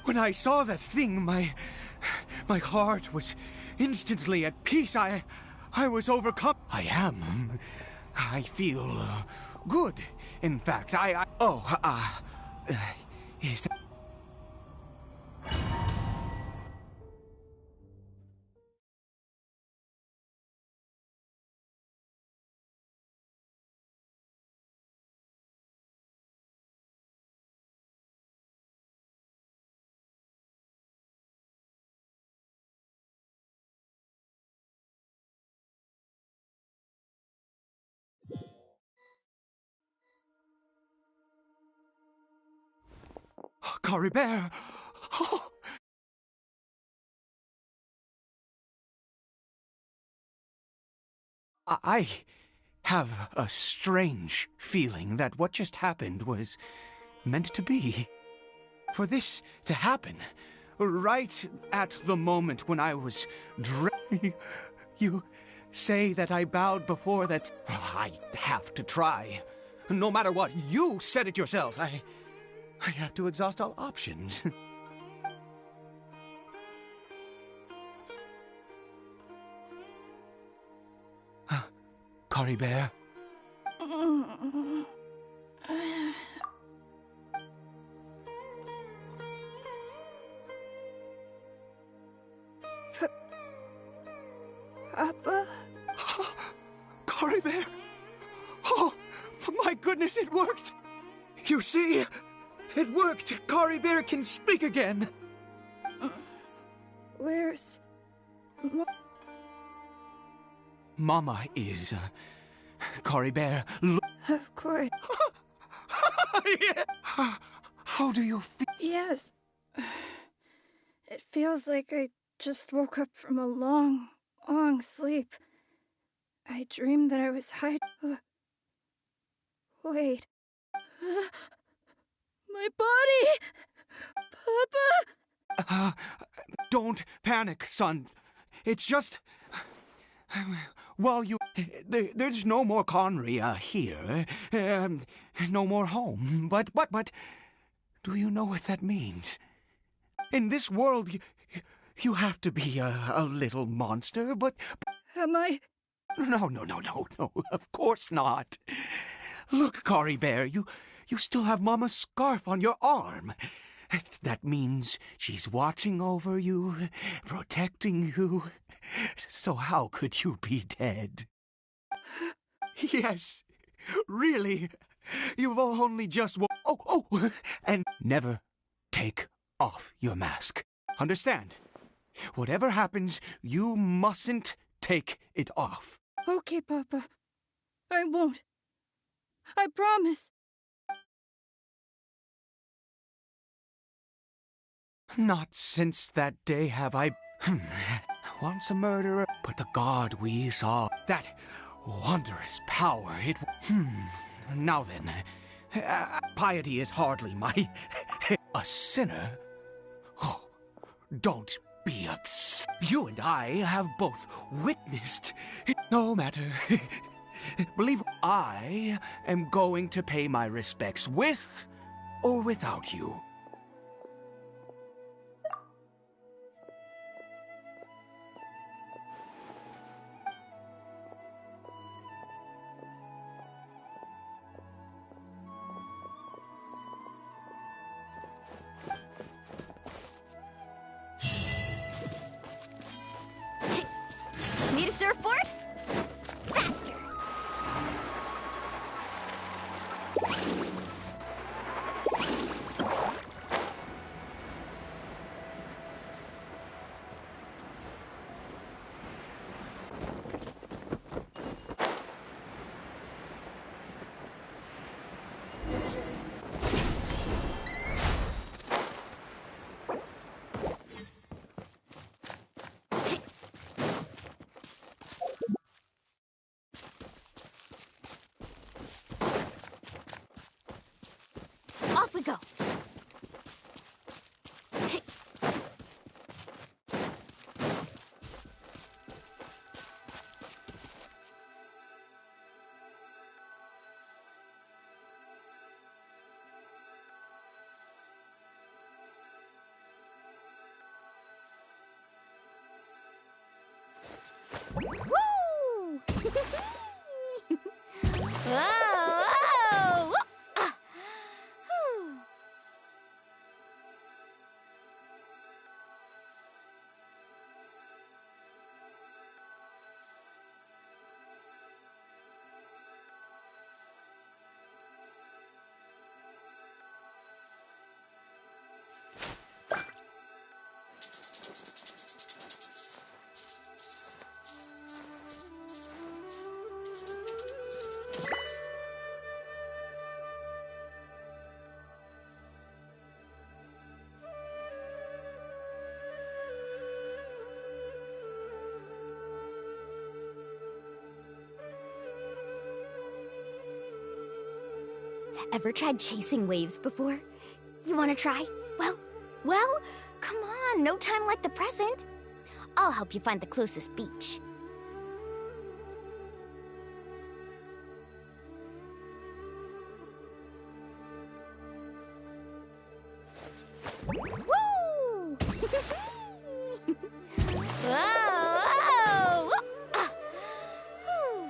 When I saw that thing, my heart was instantly at peace. I was overcome. I feel good. In fact, is that... Caribert! Oh. I have a strange feeling that what just happened was meant to be. For this to happen, right at the moment when I was You say that I bowed before that... I have to try. No matter what, you said it yourself. I have to exhaust all options. Caribert? Papa? Caribert! Oh, my goodness, it worked! You see? It worked! Caribert can speak again! Where's... Mama is... Caribert... Of course. Yeah. How do you feel? Yes. It feels like I just woke up from a long sleep. I dreamed that I was hiding... Wait. My body! Papa! Don't panic, son. It's just... While you... There's no more Conry here. No more home. But... Do you know what that means? In this world, you have to be a little monster, but... Am I... No, of course not. Look, Caribert, you still have Mama's scarf on your arm. That means she's watching over you, protecting you. So how could you be dead? Yes, really. You've only just and never take off your mask. Understand? Whatever happens, you mustn't take it off. Okay, Papa. I won't. I promise. Not since that day have I... Once a murderer, but the god we saw, that wondrous power, it... Now then, piety is hardly my... A sinner? Oh, don't be upset. You and I have both witnessed. No matter. Believe I am going to pay my respects with or without you. Need a surfboard? Faster! Off we go. Woo! Whoa! Whoa! Ah. Whew. Ever tried chasing waves before? You wanna try? Well, come on, no time like the present. I'll help you find the closest beach. Woo! Whoa! Whoa! Ah. Whew.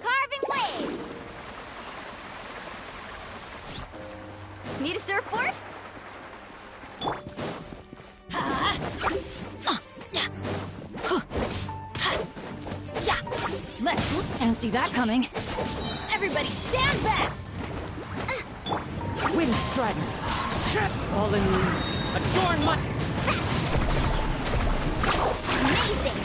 Carving waves! Need a surfboard? Didn't see that coming. Everybody stand back! Wind strider. Fallen leaves. Adorn my... Amazing!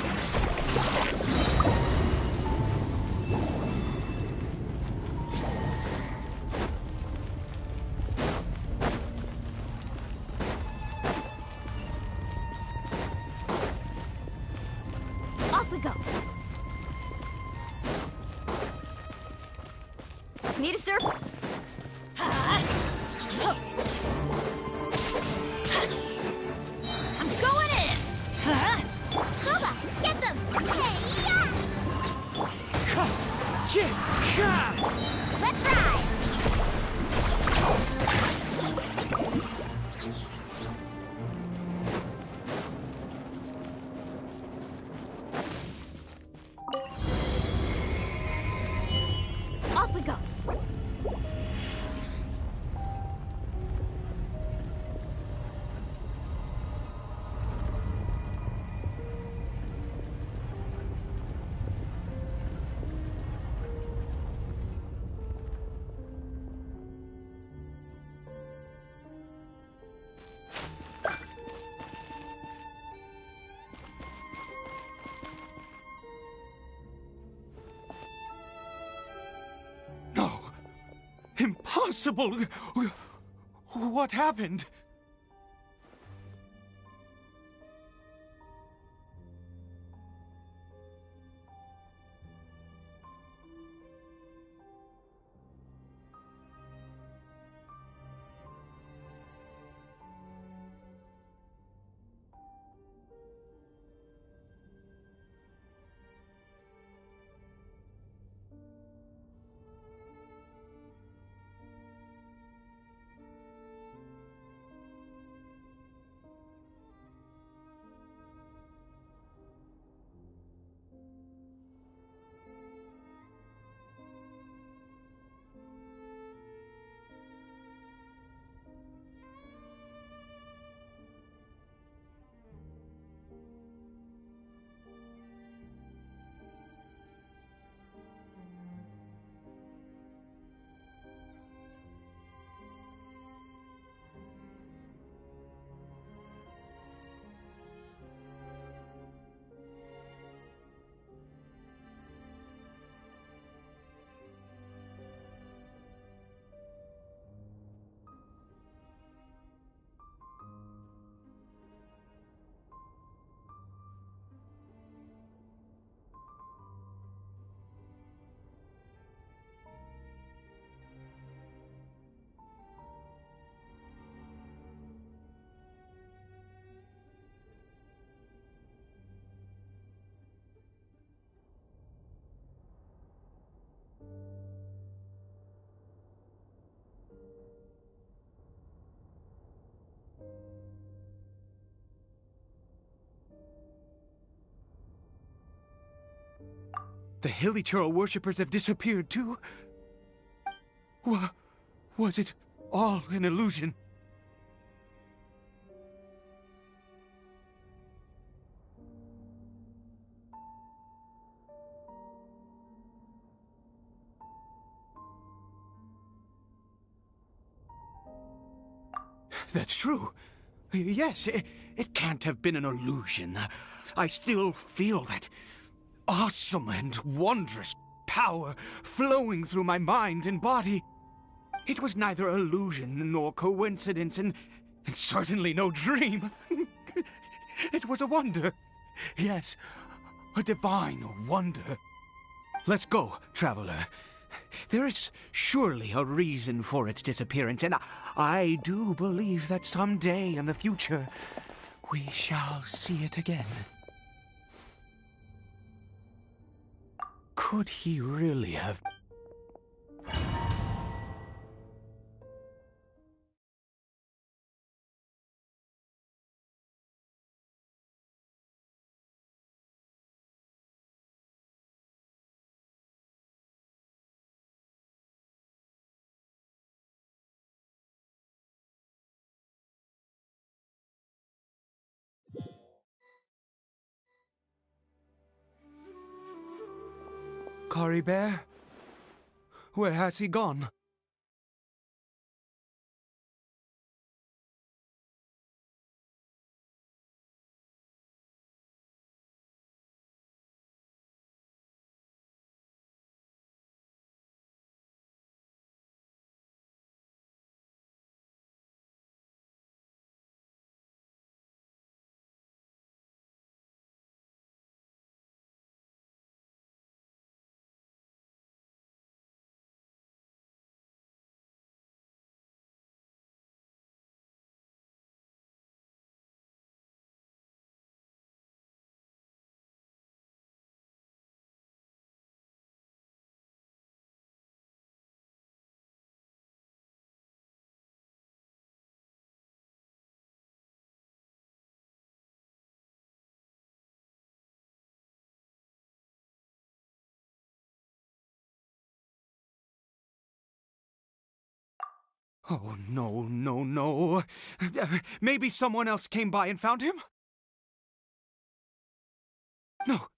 Off we go. Need a surf? I'm going in! Kuba, get them! Let's ride! Off we go. possible? What happened? The Hilichurl worshippers have disappeared too? Was it all an illusion? That's true. Yes, it can't have been an illusion. I still feel that awesome and wondrous power flowing through my mind and body. It was neither illusion nor coincidence, and certainly no dream. It was a wonder. Yes, a divine wonder. Let's go, traveler. There is surely a reason for its disappearance, and I do believe that someday in the future we shall see it again. Could he really have... Kari Bear? Where has he gone? Oh, no, no, no. Maybe someone else came by and found him? No,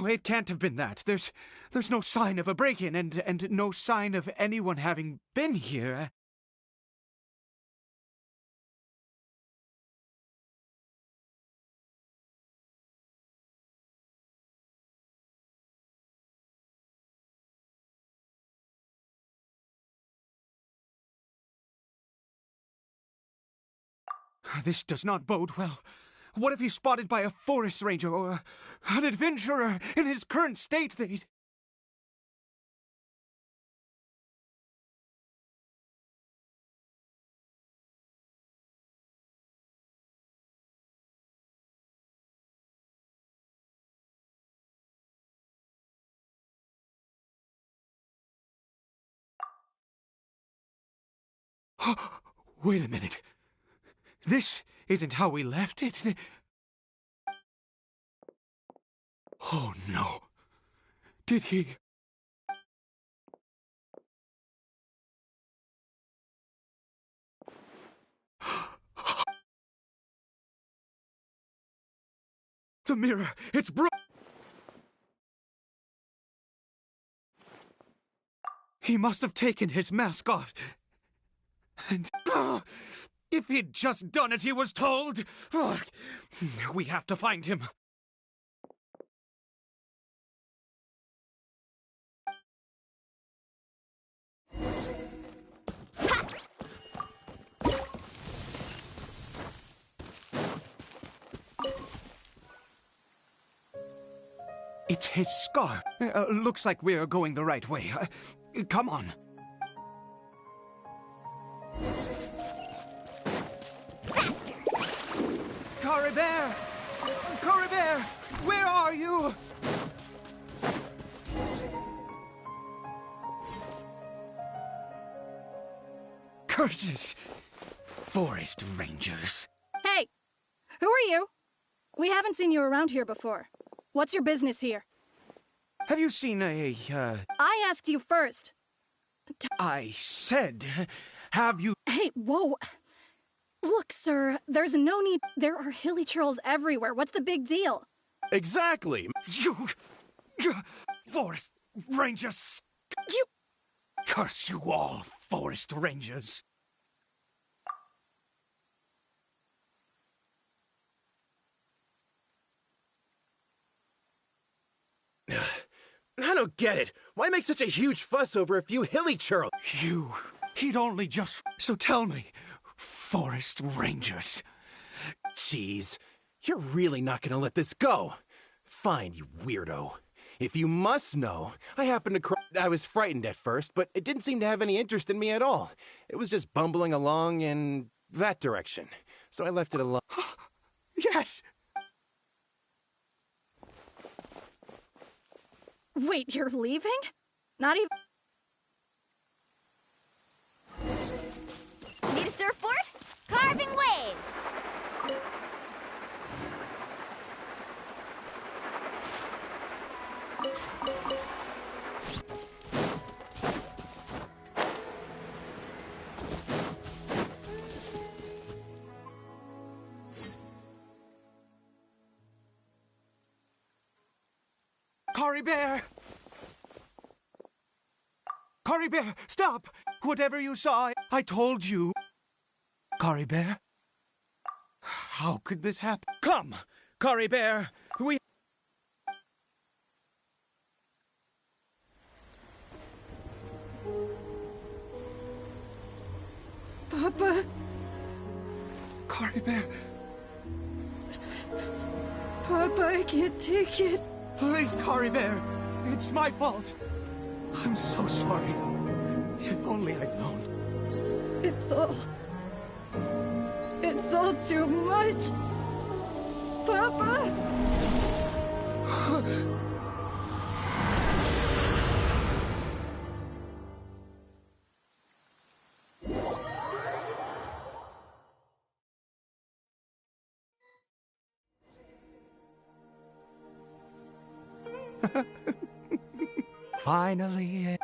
it can't have been that. There's no sign of a break-in and no sign of anyone having been here. This does not bode well. What if he's spotted by a forest ranger or an adventurer in his current state? They'd... Wait a minute. This isn't how we left it. Oh no. Did he... The mirror, it's broken. He must have taken his mask off. And... if he'd just done as he was told! We have to find him. It's his scarf. Looks like we're going the right way. Come on. Faster! Caribert! Caribert! Where are you? Curses! Forest rangers. Hey! Who are you? We haven't seen you around here before. What's your business here? Have you seen a, I asked you first. I said, have you... Hey, whoa! Look, sir, there's no need... There are hilly churls everywhere. What's the big deal? Exactly. You... Forest rangers... You... Curse you all, forest rangers. I don't get it. Why make such a huge fuss over a few hilly churls? He'd only just... So tell me, forest rangers. Jeez, you're really not gonna let this go. Fine, you weirdo. If you must know, I happened to cry. I was frightened at first, but it didn't seem to have any interest in me at all. It was just bumbling along in that direction. So I left it alone. Yes! Wait, you're leaving? Not even... Need a surfboard? Carving waves! Caribert! Caribert, stop! Whatever you saw, I told you. Caribert? How could this happen? Come, Caribert, we... Papa? Caribert... Papa, I can't take it. Please, Caribert, it's my fault. I'm so sorry. If only I'd known. It's all too much. Papa! Finally.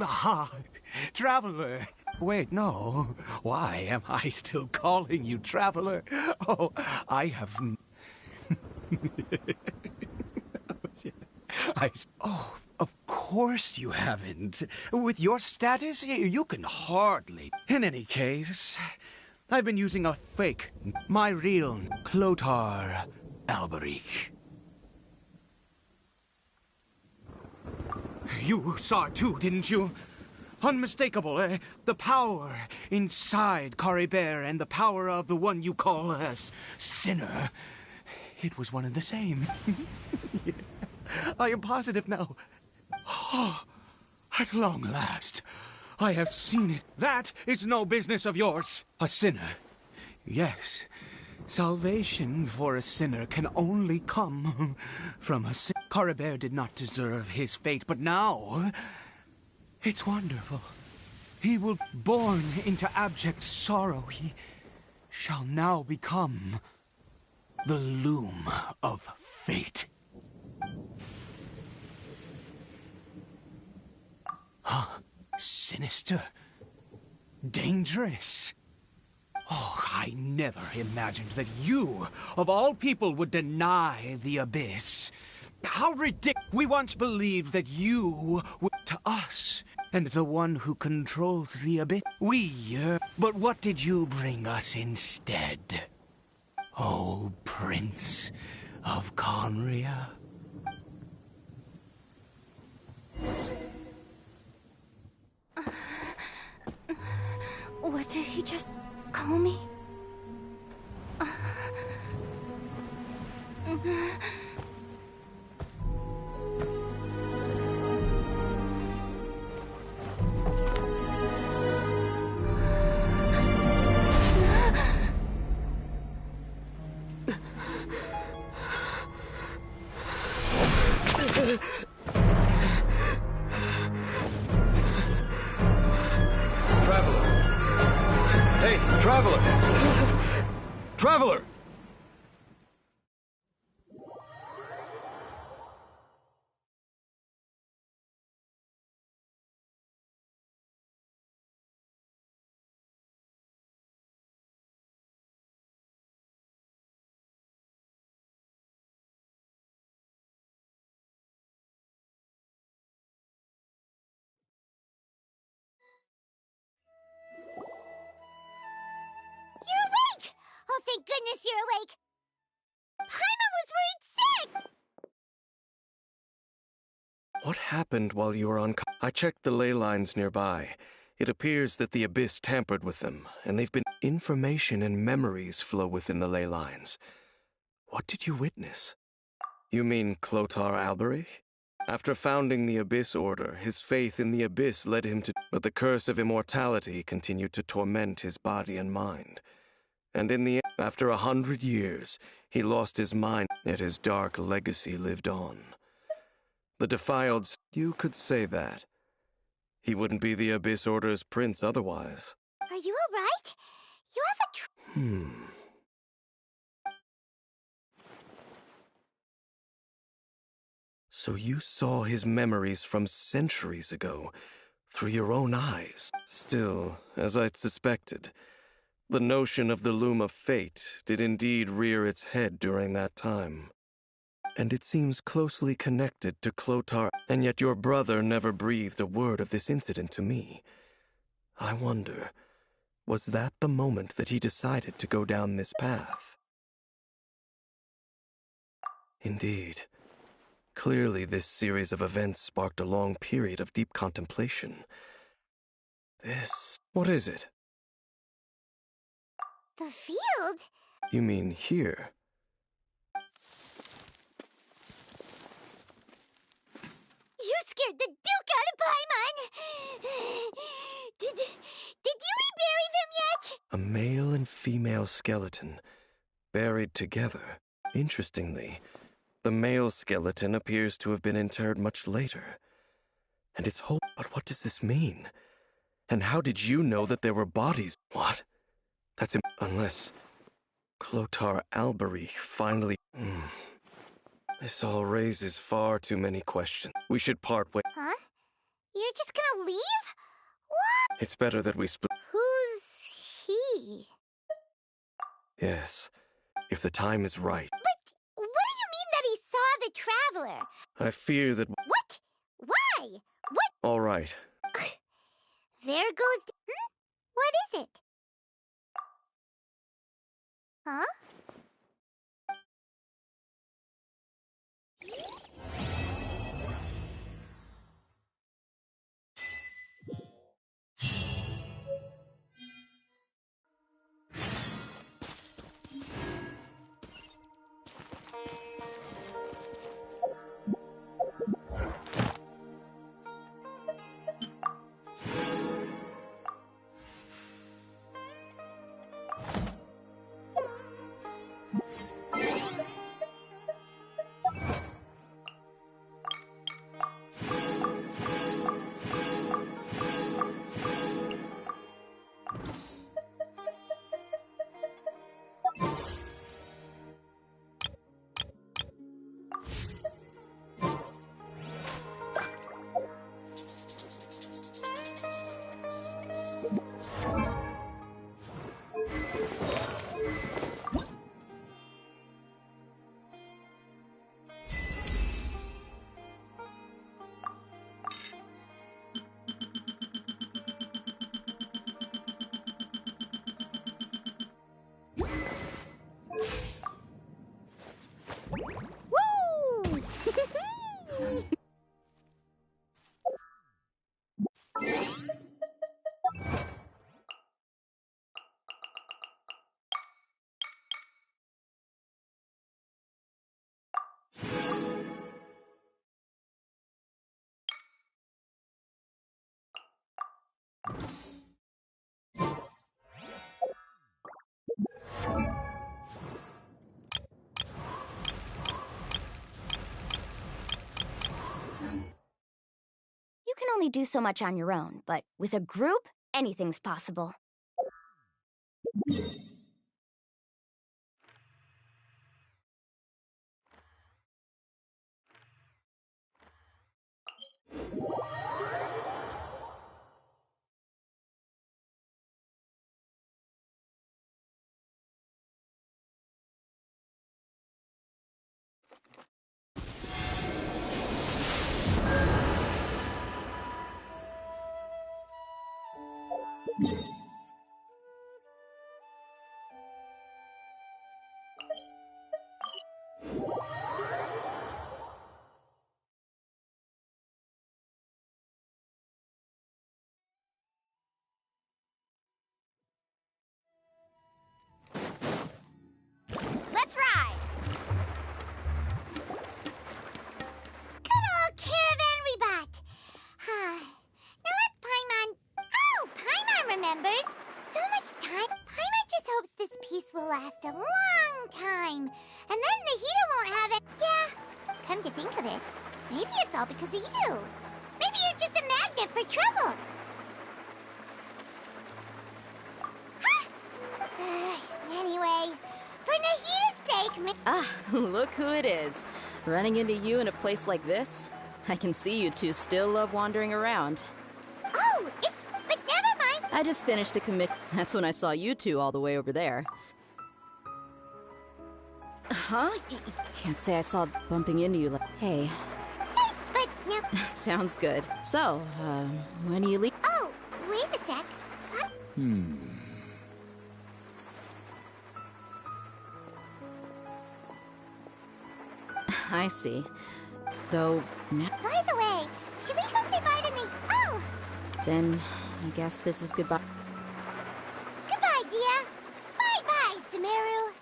Ah, traveler. Wait, no. Why am I still calling you traveler? Oh, I have... Oh, of course you haven't. With your status, you can hardly... In any case, I've been using a fake, my real Clotar Alberic. You saw it too, didn't you? Unmistakable, eh? The power inside Caribert and the power of the one you call a sinner. It was one and the same. Yeah. I am positive now. Oh, at long last, I have seen it. That is no business of yours. A sinner. Yes. Salvation for a sinner can only come from a sin. Caribert did not deserve his fate, but now it's wonderful. He will be born into abject sorrow. He shall now become the loom of fate. Huh? Sinister. Dangerous. Oh, I never imagined that you, of all people, would deny the abyss. How ridiculous. We once believed that you were to us, and the one who controls the abyss. But what did you bring us instead? Oh, Prince of Conria. What did he just call me? Traveler! Hey, Traveler! Traveler! You're awake! Oh, thank goodness you're awake! Paimon was worried sick! What happened while you were on... I checked the ley lines nearby. It appears that the Abyss tampered with them, and they've been... Information and memories flow within the ley lines. What did you witness? You mean Clotar Alberich? After founding the Abyss Order, his faith in the Abyss led him to... But the curse of immortality continued to torment his body and mind. And in the end, after 100 years, he lost his mind, yet his dark legacy lived on. The defiled... You could say that. He wouldn't be the Abyss Order's prince otherwise. Are you alright? You have a So you saw his memories from centuries ago, through your own eyes. Still, as I'd suspected, the notion of the Loom of Fate did indeed rear its head during that time. And it seems closely connected to Clotar, and yet your brother never breathed a word of this incident to me. I wonder, was that the moment that he decided to go down this path? Indeed. Clearly, this series of events sparked a long period of deep contemplation. What is it? The field? You mean here? You scared the Duke out of Paimon! Did you rebury them yet? A male and female skeleton, buried together. Interestingly, the male skeleton appears to have been interred much later. And it's whole. But what does this mean? And how did you know that there were bodies? What? Unless Clotar Alberich finally... This all raises far too many questions. We should part ways. Huh? You're just gonna leave? What? It's better that we split. Who's he? Yes, if the time is right. But what do you mean that he saw the Traveler? I fear that... What? Why? What? All right. There goes the... What is it? Huh? only do so much on your own, but with a group, anything's possible. Let's ride! Good old caravan rebot. Now let Paimon... Oh, Paimon remembers. So much time. Paimon just hopes this peace will last a long time. And then Nahida won't have it. Yeah, come to think of it, maybe it's all because of you. Maybe you're just a magnet for trouble. Anyway, for Nahida's sake, Ah, look who it is. Running into you in a place like this? I can see you two still love wandering around. Oh, but never mind. I just finished a commit. That's when I saw you two all the way over there. Huh? Can't say I saw bumping into you like... Hey. Thanks, but no. Sounds good. So, when do you leave? Oh, wait a sec. I see. Though, By the way, should we go say bye to me? Oh! then I guess this is goodbye. Goodbye, Dia. Bye-bye, Sumeru.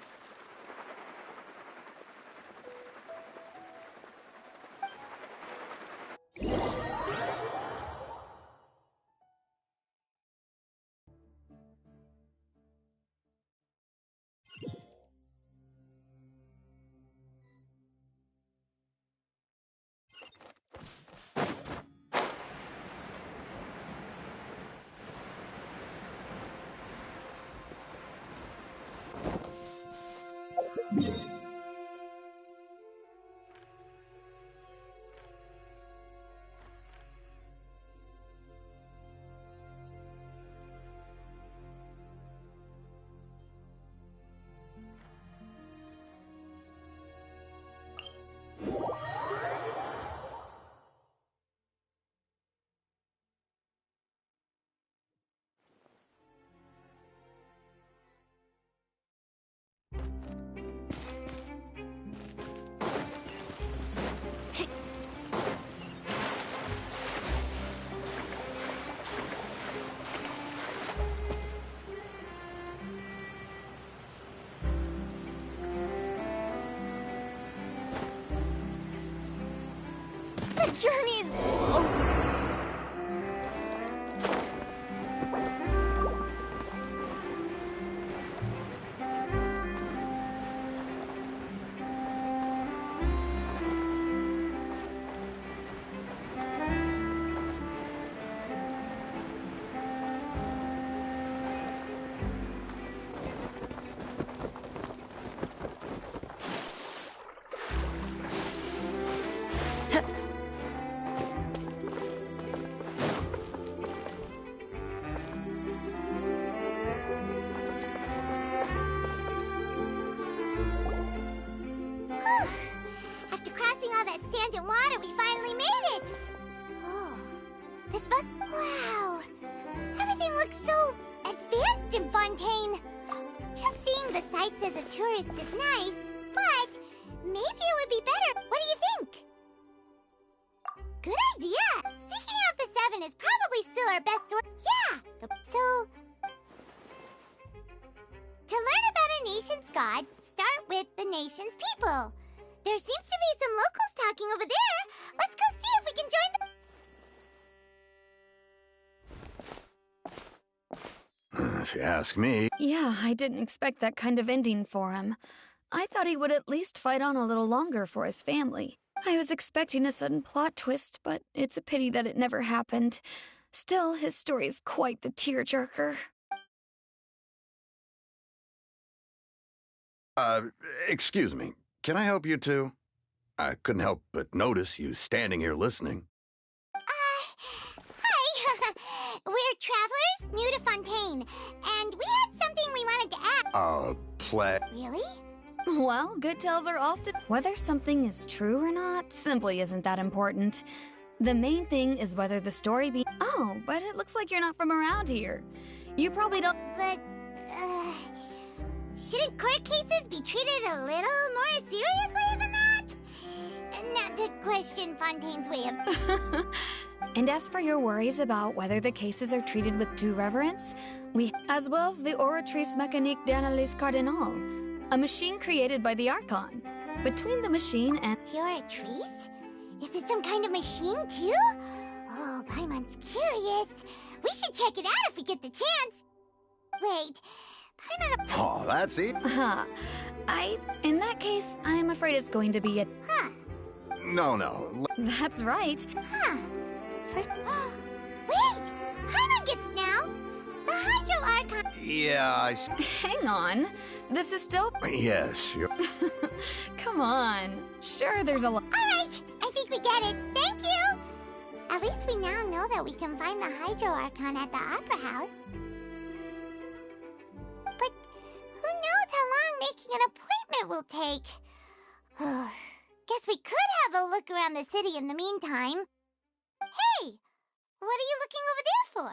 The journey's over. After crossing all that sand and water, we finally made it! Oh, this bus... Wow! Everything looks so advanced in Fontaine! Just seeing the sights as a tourist is nice, but maybe it would be better. What do you think? Good idea! Seeking out the Seven is probably still our best source. Yeah! So... To learn about a nation's god, start with the nation's people. There seems to be some locals talking over there. Let's go see if we can join them. If you ask me. Yeah, I didn't expect that kind of ending for him. I thought he would at least fight on a little longer for his family. I was expecting a sudden plot twist, but it's a pity that it never happened. Still, his story is quite the tearjerker. Excuse me. Can I help you two? I couldn't help but notice you standing here listening. Hi! We're travelers, new to Fontaine, and we had something we wanted to ask. Play. Really? Well, good tales are often... Whether something is true or not simply isn't that important. The main thing is whether the story be... Oh, but it looks like you're not from around here. You probably don't... But, shouldn't court cases be treated a little more seriously than that? Not to question Fontaine's way of... And as for your worries about whether the cases are treated with due reverence, as well as the Oratrice Mécanique d'Analyse Cardinal, a machine created by the Archon. Between the machine and... The Oratrice? Is it some kind of machine, too? Oh, Paimon's curious. We should check it out if we get the chance. Wait, Paimon... Oh, that's it? In that case, I'm afraid it's going to be a... Huh. No. That's right. Huh. First... Wait! Paimon gets now! The Hydro Archon... Yeah, Hang on. This is still... Yes, you're... Come on. Sure, there's a lot... Alright! I think we get it. Thank you! At least we now know that we can find the Hydro Archon at the Opera House. But who knows how long making an appointment will take? Guess we could have a look around the city in the meantime. Hey! What are you looking over there for?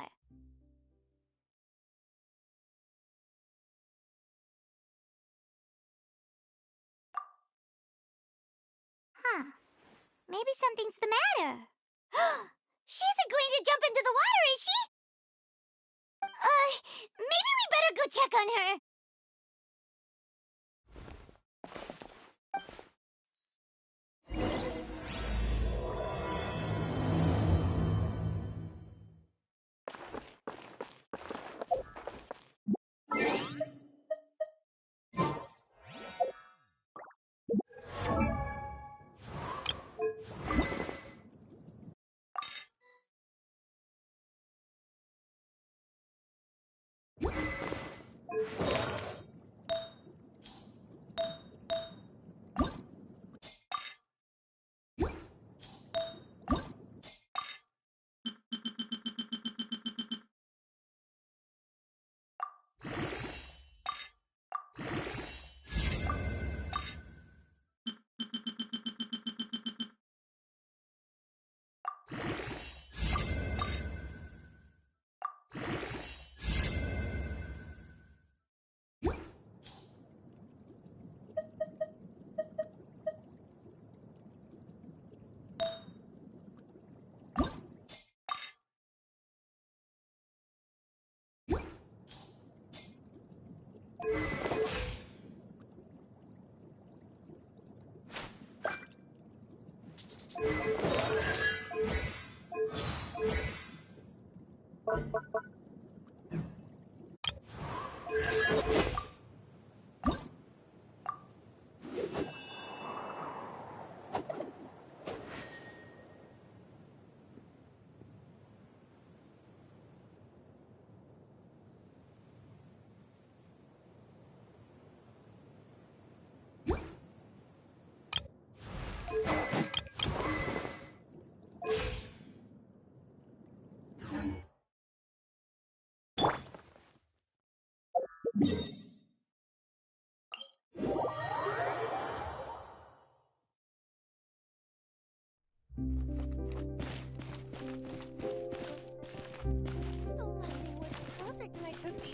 Huh. Maybe something's the matter. She isn't going to jump into the water, is she? Maybe we better go check on her.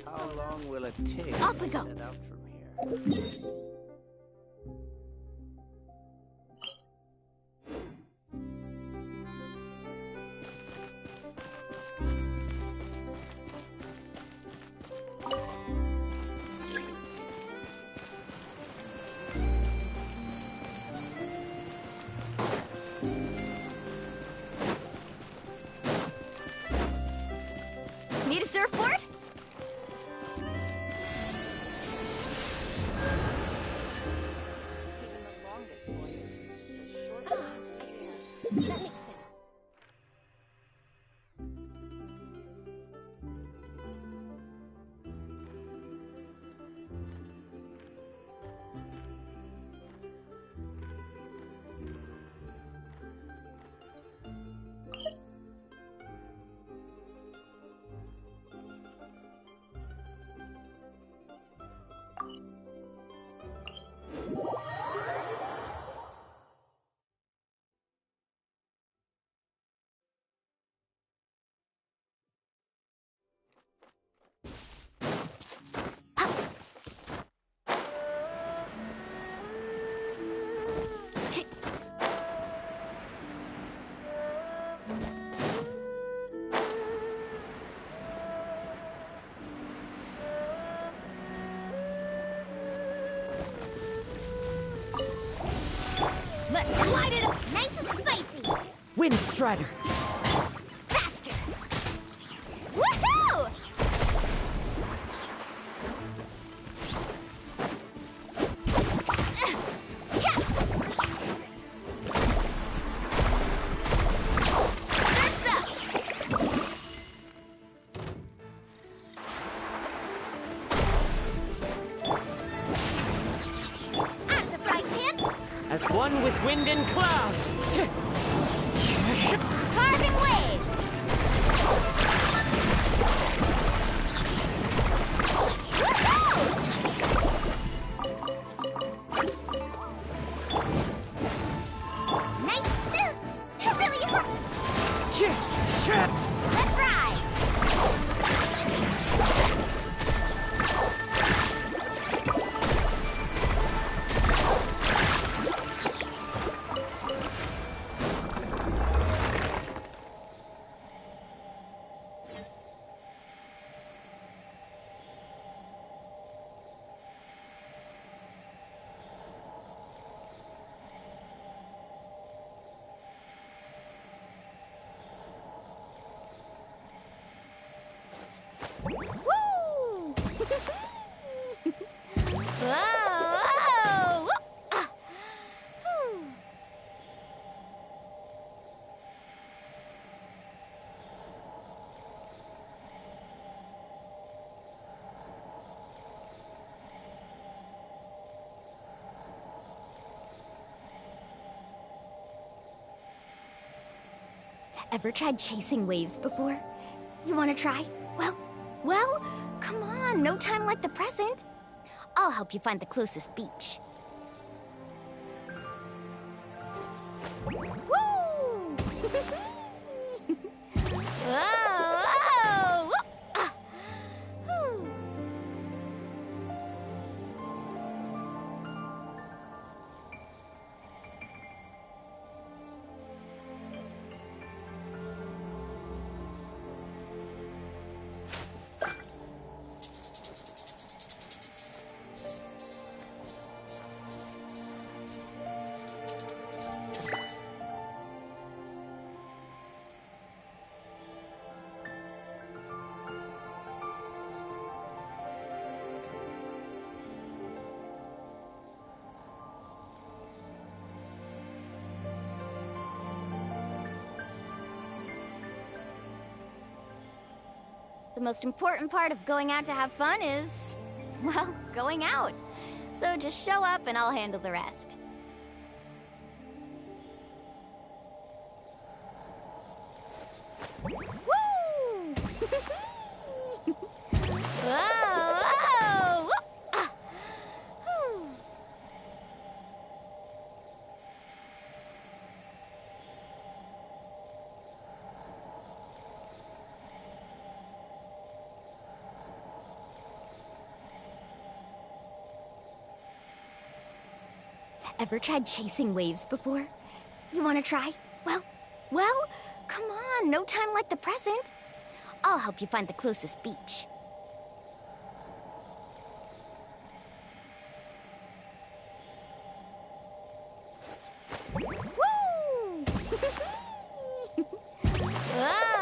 How long will it take Off we to go. set out from here? Need a surfboard? Wind Strider! Faster! Woohoo! As one with wind and cloud! Carving waves! Nice! That really hurt! Let's ride! Woo! Whoa! Ever tried chasing waves before? You want to try? Well, come on, no time like the present. I'll help you find the closest beach. Woo! Whoa! The most important part of going out to have fun is, well, going out. So just show up and I'll handle the rest. Woo! Whoa! Ever tried chasing waves before? You want to try? Well, come on, no time like the present. I'll help you find the closest beach. Woo! Whoa!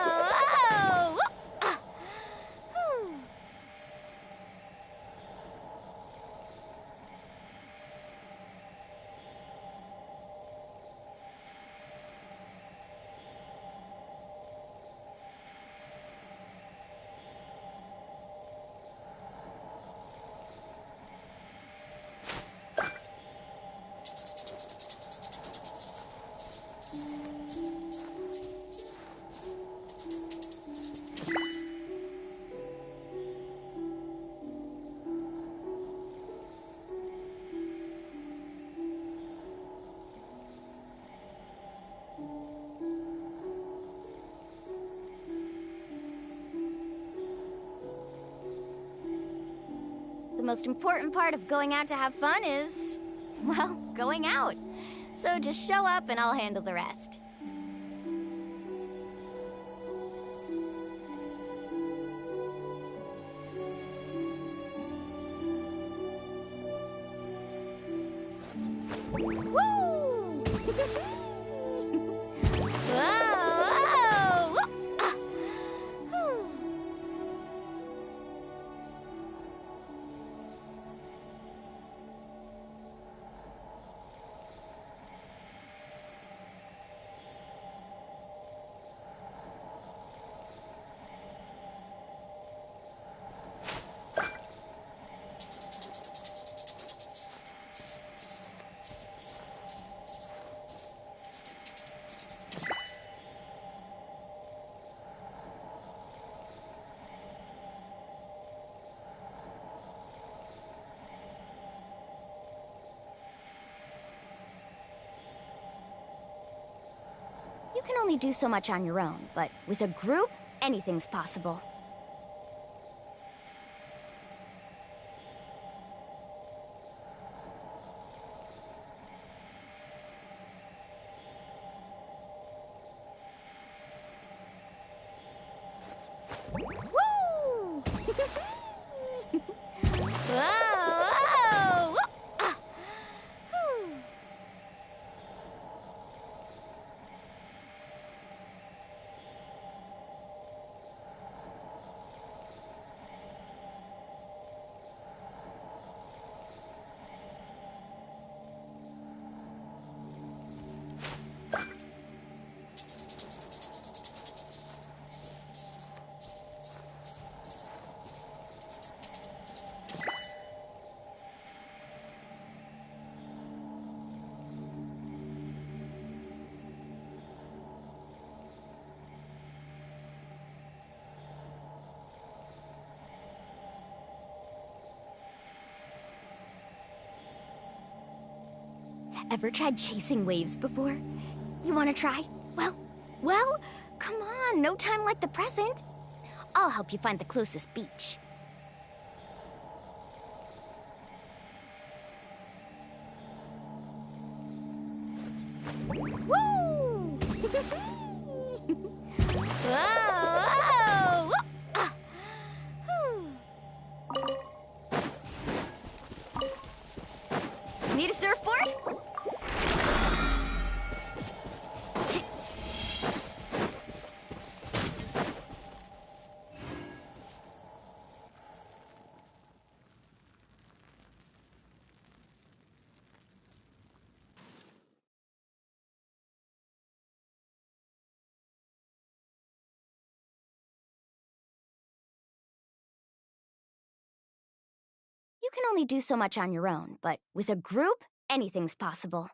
The most important part of going out to have fun is, well, going out. So just show up and I'll handle the rest. Woo! Whoa! can only do so much on your own, but with a group, anything's possible. Woo! Whoa! Ah! Whew. Ever tried chasing waves before? You want to try? Well, come on, no time like the present. I'll help you find the closest beach. Woo! Whoa! Ah! Whew. Need a surfboard? You can only do so much on your own, but with a group, anything's possible.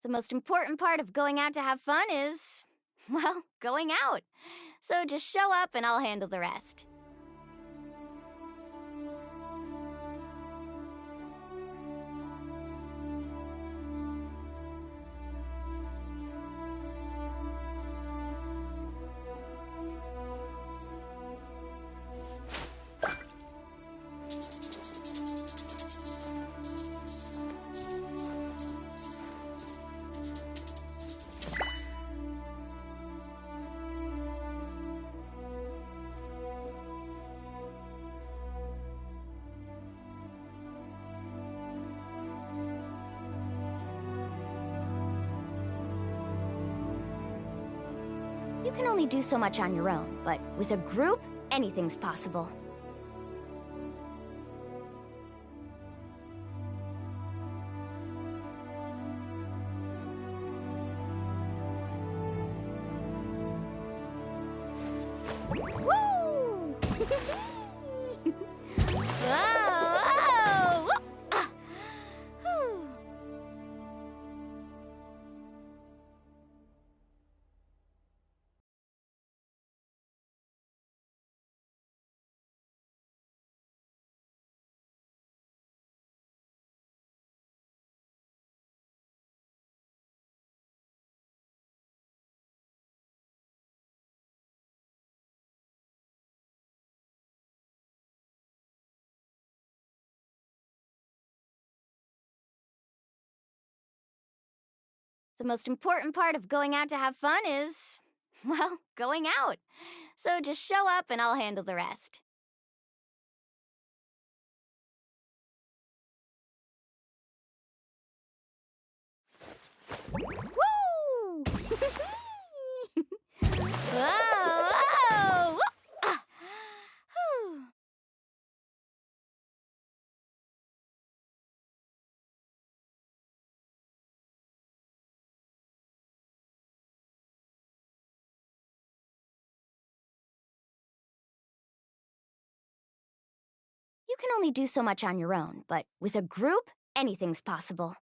The most important part of going out to have fun is, well, going out. So just show up and I'll handle the rest. You can only do so much on your own, but with a group, anything's possible. Woo! Whoa! Ah! Whew. The most important part of going out to have fun is, well, going out. So just show up and I'll handle the rest. Woo! Whoa! Ah! Whew. You can only do so much on your own, but with a group, anything's possible.